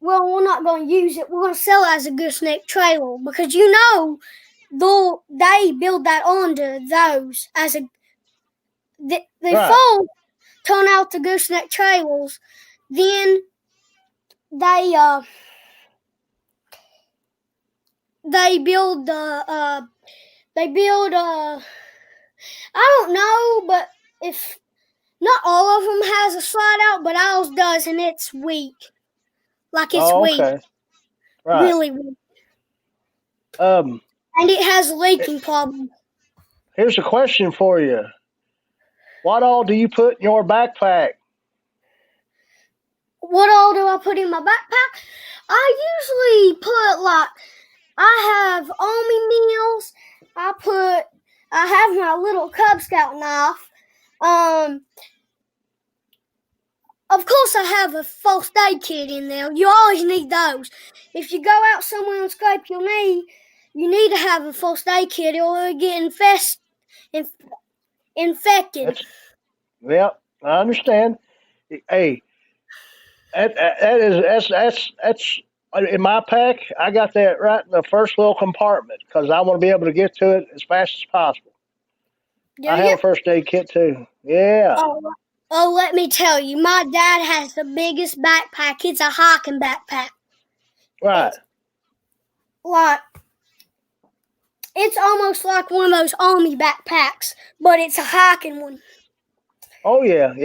well, we're not going to use it. We're going to sell it as a gooseneck trailer because they build that onto those as a. They Right. fold, turn out the gooseneck trailers, then they build I don't know, but if not all of them has a slide out, but ours does, and it's weak. Like it's weak, Okay. Right. really weak, and it has a leaking problem. Here's a question for you. What all do you put in your backpack? What all do I put in my backpack? I usually put I have Army meals. I have my little Cub Scout knife. Of course I have a first aid kit in there. You always need those. If you go out somewhere and scrape your knee, you need to have a first aid kit or it'll get infected. Yeah, I understand. Hey, that's in my pack. I got that right in the first little compartment because I want to be able to get to it as fast as possible. I have a first aid kit too. Yeah. Oh, let me tell you, my dad has the biggest backpack. It's a hiking backpack. Right. It's almost like one of those army backpacks, but it's a hiking one. Oh yeah. He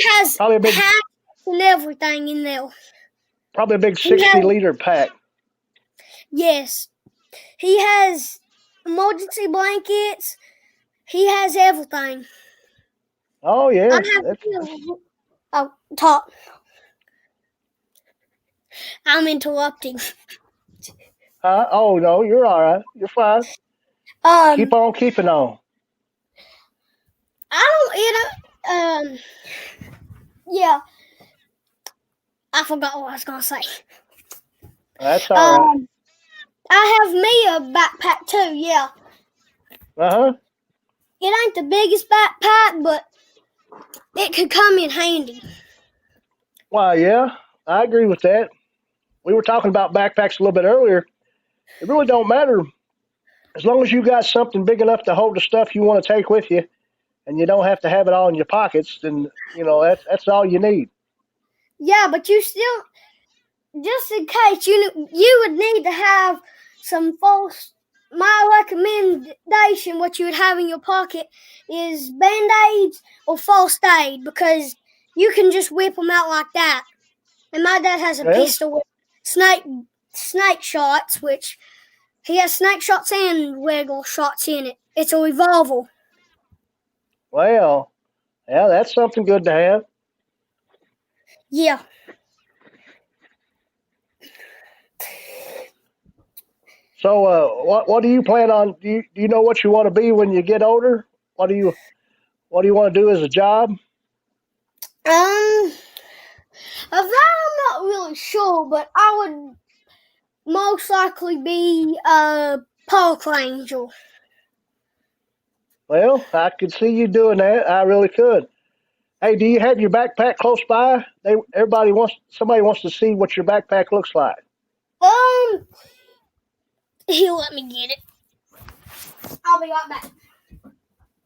has Probably a big, hats and everything in there. probably a big 60-liter pack. Yes. He has emergency blankets. He has everything. Oh yeah. Talk. I'm interrupting. Oh no, you're all right. You're fine. Keep on keeping on. Yeah. I forgot what I was gonna say. That's all right. I have me a backpack too. Yeah. It ain't the biggest backpack, but it could come in handy. Well, yeah, I agree with that. We were talking about backpacks a little bit earlier. It really don't matter as long as you got something big enough to hold the stuff you want to take with you, and you don't have to have it all in your pockets. Then that's all you need. Yeah, but you still, just in case, you would need to have some false. My recommendation, what you would have in your pocket, is Band-Aids or first aid because you can just whip them out like that. And my dad has a pistol with snake shots, which he has snake shots and regular shots in it. It's a revolver. Well, yeah, that's something good to have. Yeah. So, what do you plan on? Do you know what you want to be when you get older? What do you want to do as a job? Of that I'm not really sure, but I would most likely be a park ranger. Well, I could see you doing that. I really could. Hey, do you have your backpack close by? Somebody wants to see what your backpack looks like. He'll let me get it. I'll be right back.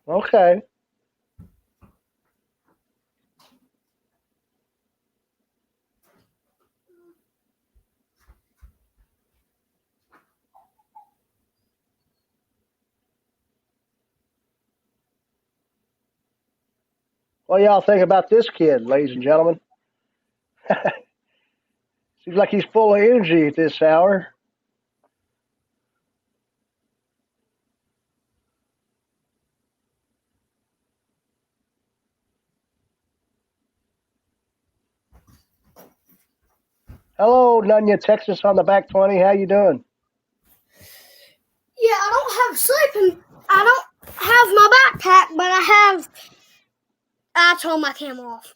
Okay. What do y'all think about this kid, ladies and gentlemen? Seems like he's full of energy at this hour. Hello, Nunya, Texas on the back 20. How you doing? Yeah, I don't have my backpack, but I turned my camera off.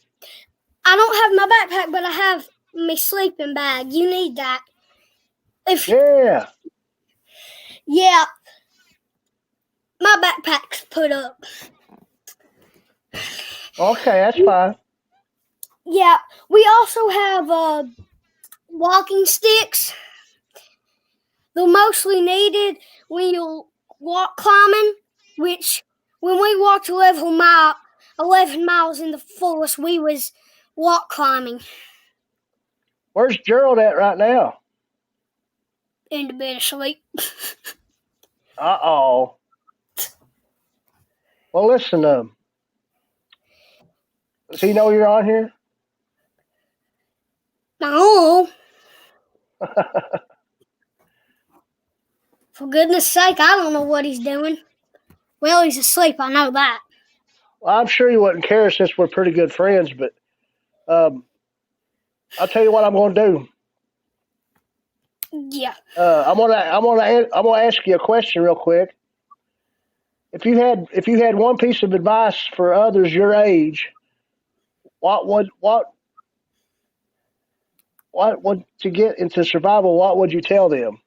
I don't have my backpack, but I have my sleeping bag. You need that. Yeah. Yeah. My backpack's put up. Okay, that's fine. Yeah, we also have walking sticks. They're mostly needed when you're walk climbing, which when we walked 11 miles in the forest, we was walk climbing Where's Gerald at right now? in the bed of sleep. Uh-oh. Well, listen, does he know you're on here? No, for goodness sake, I don't know what he's doing. Well, he's asleep, I know that. Well, I'm sure you wouldn't care since we're pretty good friends, but I'll tell you what I'm going to do. Yeah. I'm gonna ask you a question real quick. If you had one piece of advice for others your age, what would to get into survival? What would you tell them?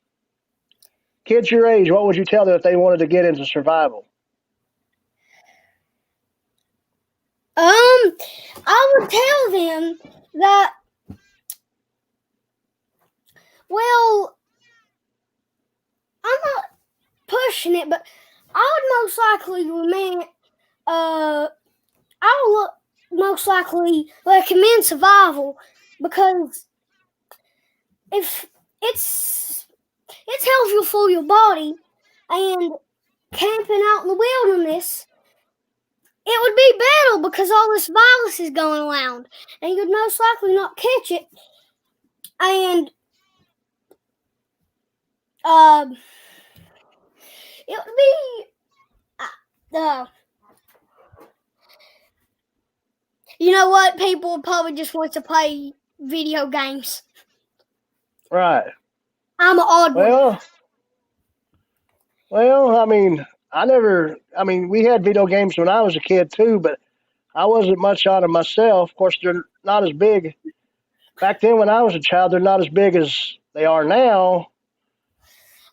Kids your age, what would you tell them if they wanted to get into survival? I would tell them that, well, I'm not pushing it, but I would most likely I would most likely recommend survival because if it's healthier for your body, and camping out in the wilderness, it would be better because all this virus is going around, and you'd most likely not catch it, and it would be you know what? People would probably just want to play video games. Right. I'm an odd one. Well, I mean, we had video games when I was a kid too, but I wasn't much on them myself. Of course, they're not as big. Back then when I was a child, they're not as big as they are now.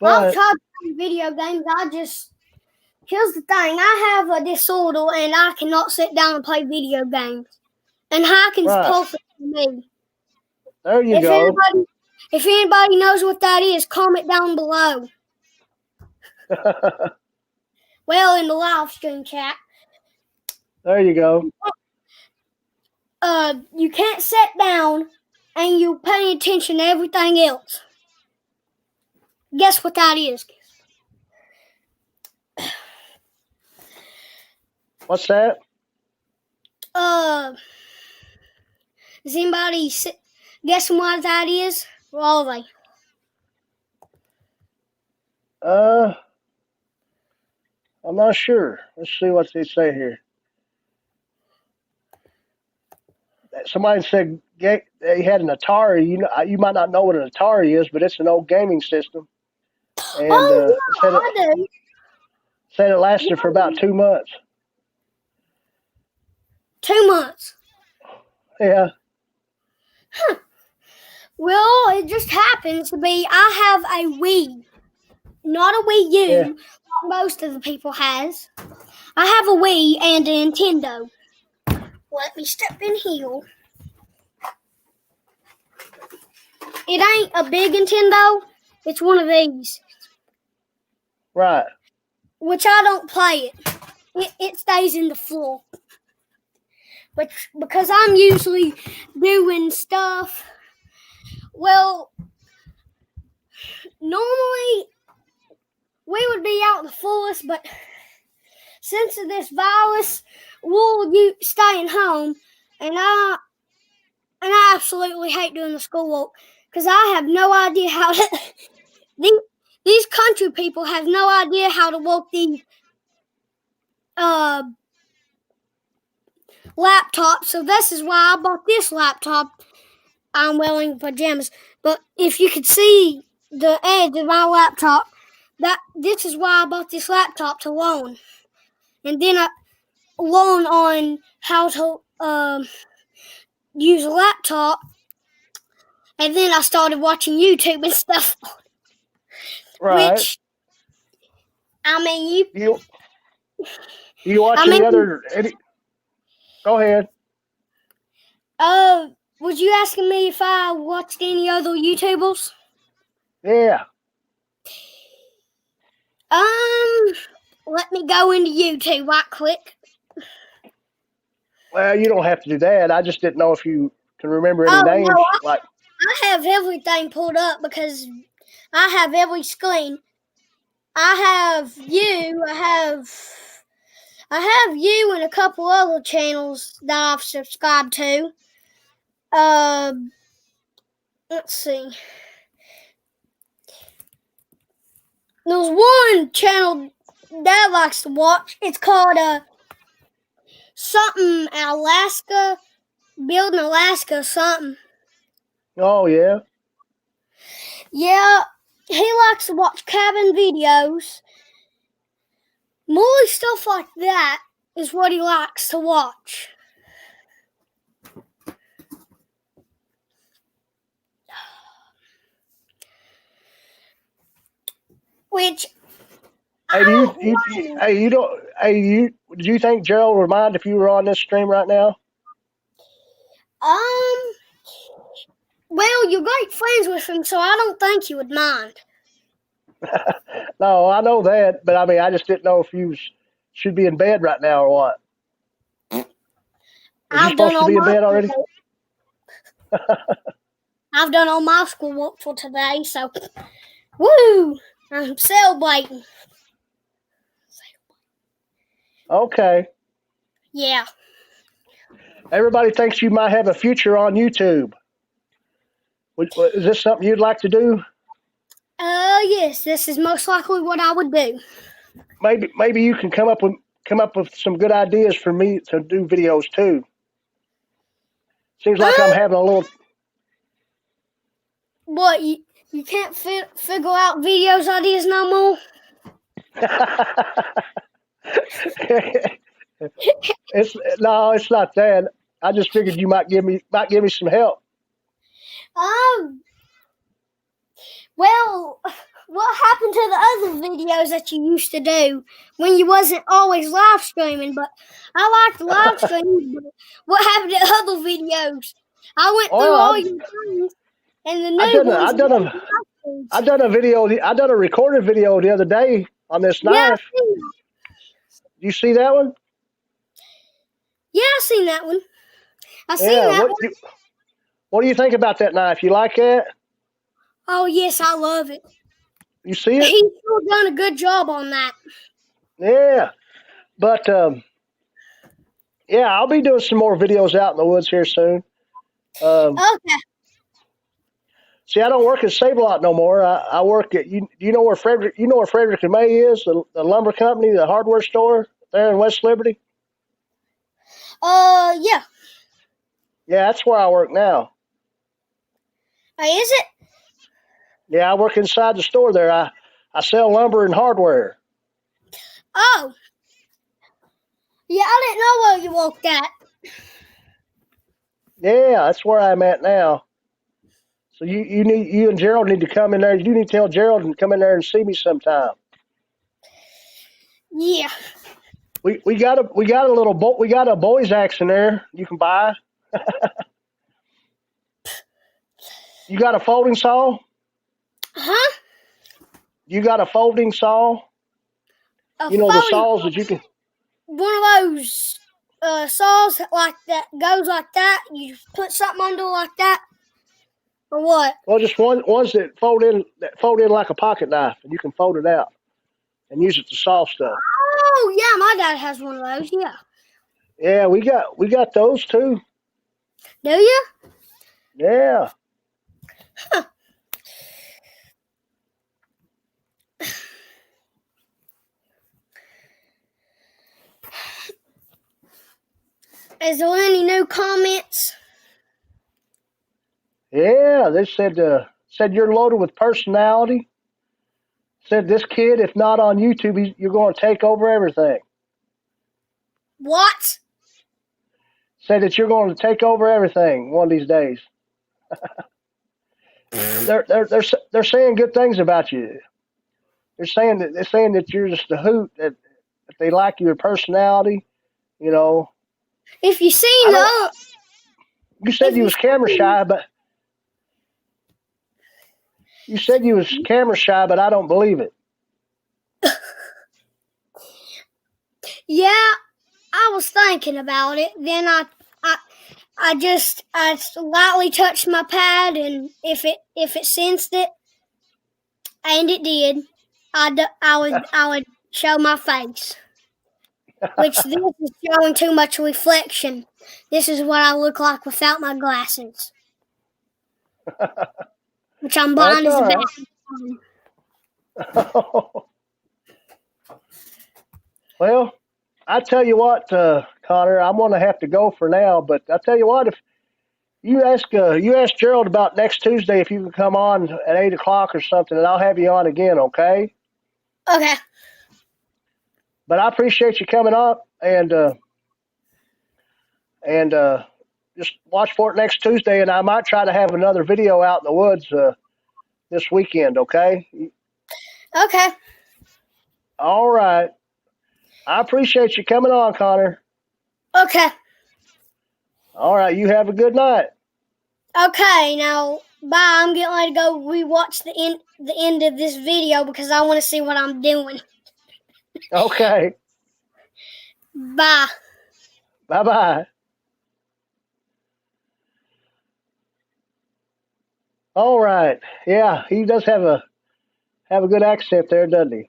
I've But tried playing video games. Here's the thing. I have a disorder and I cannot sit down and play video games. And hacking's Right. perfect for me. there you go. If anybody knows what that is, comment down below. Well, in the live stream chat. There you go. You can't sit down and you're paying attention to everything else. Guess what that is? What's that? Is anybody guessing what that is? Or are they? I'm not sure. Let's see what they say here. Somebody said they had an Atari. You might not know what an Atari is, but it's an old gaming system. And I do. said it lasted for about 2 months. 2 months. Yeah. Well, it just happens to be I have a Wii, not a Wii U, Yeah. like most of the people has. I have a Wii and a Nintendo. Let me step in here. It ain't a big Nintendo. It's one of these, Right. which I don't play it. It stays in the floor. But because I'm usually doing stuff, well, normally we would be out in the forest, but since of this virus, we'll staying home, and I absolutely hate doing the schoolwork because I have no idea how to. These country people have no idea how to work these laptops, so this is why I bought this laptop. I'm wearing pajamas, but if you could see the edge of my laptop, this is why I bought this laptop to learn, and then I learn on how to use a laptop, and then I started watching YouTube and stuff. Right. Which, I mean, You watch any? Go ahead. Was you asking me if I watched any other YouTubers? Yeah. Let me go into YouTube right quick. Well, you don't have to do that. I just didn't know if you can remember any Oh, names. no, Like, I have everything pulled up because I have every screen. I have you. I have you and a couple other channels that I've subscribed to. Let's see. There's one channel Dad likes to watch. It's called something Alaska, Building Alaska something. oh yeah. Yeah, he likes to watch cabin videos. More stuff like that is what he likes to watch. Which Hey, do you think Gerald would mind if you were on this stream right now? Well, you're great friends with him, so I don't think you would mind. No, I know that, but I mean, I just didn't know if you should be in bed right now or what. Was you supposed to be in bed already? I've done all my schoolwork for today, so woo! I'm celebrating. Okay. Yeah. Everybody thinks you might have a future on YouTube. Is this something you'd like to do? Yes, this is most likely what I would do. Maybe you can come up with some good ideas for me to do videos too. Seems like I'm having a little. What, you can't figure out videos ideas no more? It's not that. I just figured you might give me some help. Well, what happened to the other videos that you used to do when you wasn't always live streaming? But I liked live streaming. But what happened to other videos? I went through all your things, and the new ones. I done a video. I done a recorded video the other day on this knife. You see that one? Yeah, I seen that one. I seen that one. What do you think about that knife? You like that? Oh yes, I love it. You see it? He's still done a good job on that. Yeah, but yeah, I'll be doing some more videos out in the woods here soon. Okay. See, I don't work at Save-A-Lot no more. I work at you know where Frederick and May is, the lumber company, the hardware store there in West Liberty. Yeah. Yeah, that's where I work now. Is it? Yeah, I work inside the store there. I sell lumber and hardware. Oh. Yeah, I didn't know where you worked at. Yeah, that's where I'm at now. So you and Gerald need to come in there. You need to tell Gerald to come in there and see me sometime. Yeah. We got a boys axe in there you can buy. You got a folding saw? Huh? You got a folding saw? The saws that you can. One of those saws like that goes like that. You put something under like that, or what? Well, just ones that fold in like a pocket knife, and you can fold it out and use it to saw stuff. Oh yeah, my dad has one of those. Yeah. Yeah, we got those too. Do you? Yeah. Huh. Is there any new comments? Yeah, they said you're loaded with personality. Said this kid, if not on YouTube, you're going to take over everything. What? Said that you're going to take over everything one of these days. They're saying good things about you. They're saying that you're just a hoot. That they like your personality. If you seen You said If you you was camera see me, shy, but you said you was camera shy, but I don't believe it. yeah, I was thinking about it. Then I lightly touched my pad, and if it sensed it, and it did, I would show my face. Which this is showing too much reflection. This is what I look like without my glasses, which I'm That's blind as a all bat. right. Well, I tell you what, Connor, I'm gonna have to go for now. But I tell you what, if you ask Gerald about next Tuesday if you can come on at 8 o'clock or something, and I'll have you on again, okay? Okay. But I appreciate you coming up, and just watch for it next Tuesday, and I might try to have another video out in the woods this weekend, okay? Okay. All right. I appreciate you coming on, Connor. Okay. All right, you have a good night. Okay. Now, bye. I'm getting ready to go rewatch the end of this video because I want to see what I'm doing. Okay. Bye. Bye-bye. All right. Yeah, he does have a good accent there, doesn't he?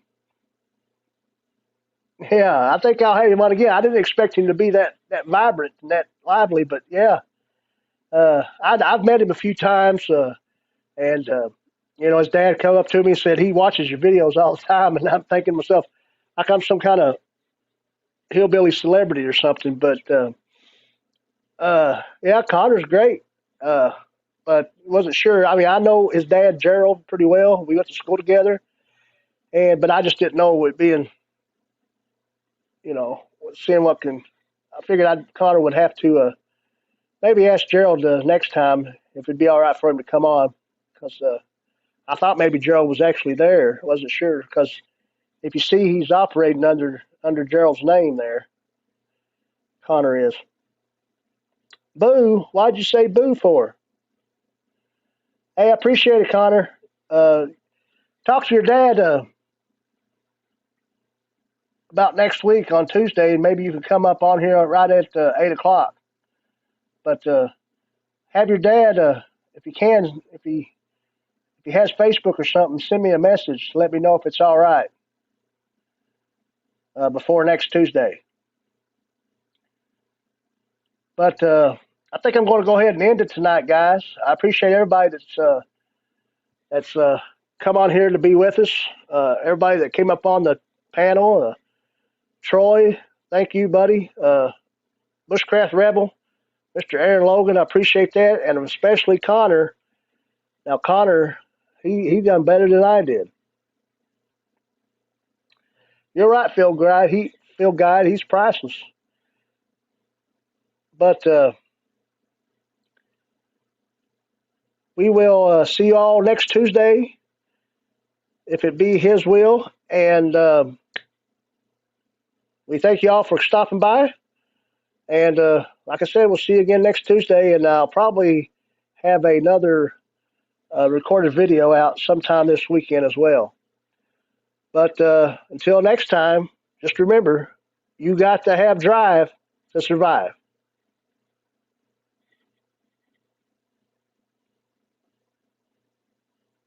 Yeah, I think I'll have him on again. I didn't expect him to be that vibrant and that lively, but yeah, I've met him a few times, and his dad come up to me and said he watches your videos all the time, and I'm thinking to myself, like I'm some kind of hillbilly celebrity or something. But yeah, Connor's great, but wasn't sure. I mean, I know his dad Gerald pretty well. We went to school together, but I just didn't know it being, seeing what can. I figured Connor would have to maybe ask Gerald next time if it'd be all right for him to come on, because I thought maybe Gerald was actually there. I wasn't sure because if you see, he's operating under Gerald's name there. Connor is. Boo! Why'd you say boo for? Hey, I appreciate it, Connor. Talk to your dad about next week on Tuesday, and maybe you can come up on here right at 8 o'clock. But have your dad, if you can, if he has Facebook or something, send me a message to let me know if it's all right before next Tuesday. But I think I'm going to go ahead and end it tonight, guys. I appreciate everybody that's come on here to be with us. Everybody that came up on the panel. Troy, thank you, buddy. Bushcraft Rebel, Mr. Aaron Logan, I appreciate that, and especially Connor. Now, Connor, he done better than I did. You're right, Phil Guide, he's priceless. But we will see you all next Tuesday, if it be his will, and we thank you all for stopping by. And like I said, we'll see you again next Tuesday, and I'll probably have another recorded video out sometime this weekend as well. But until next time, just remember, you got to have drive to survive.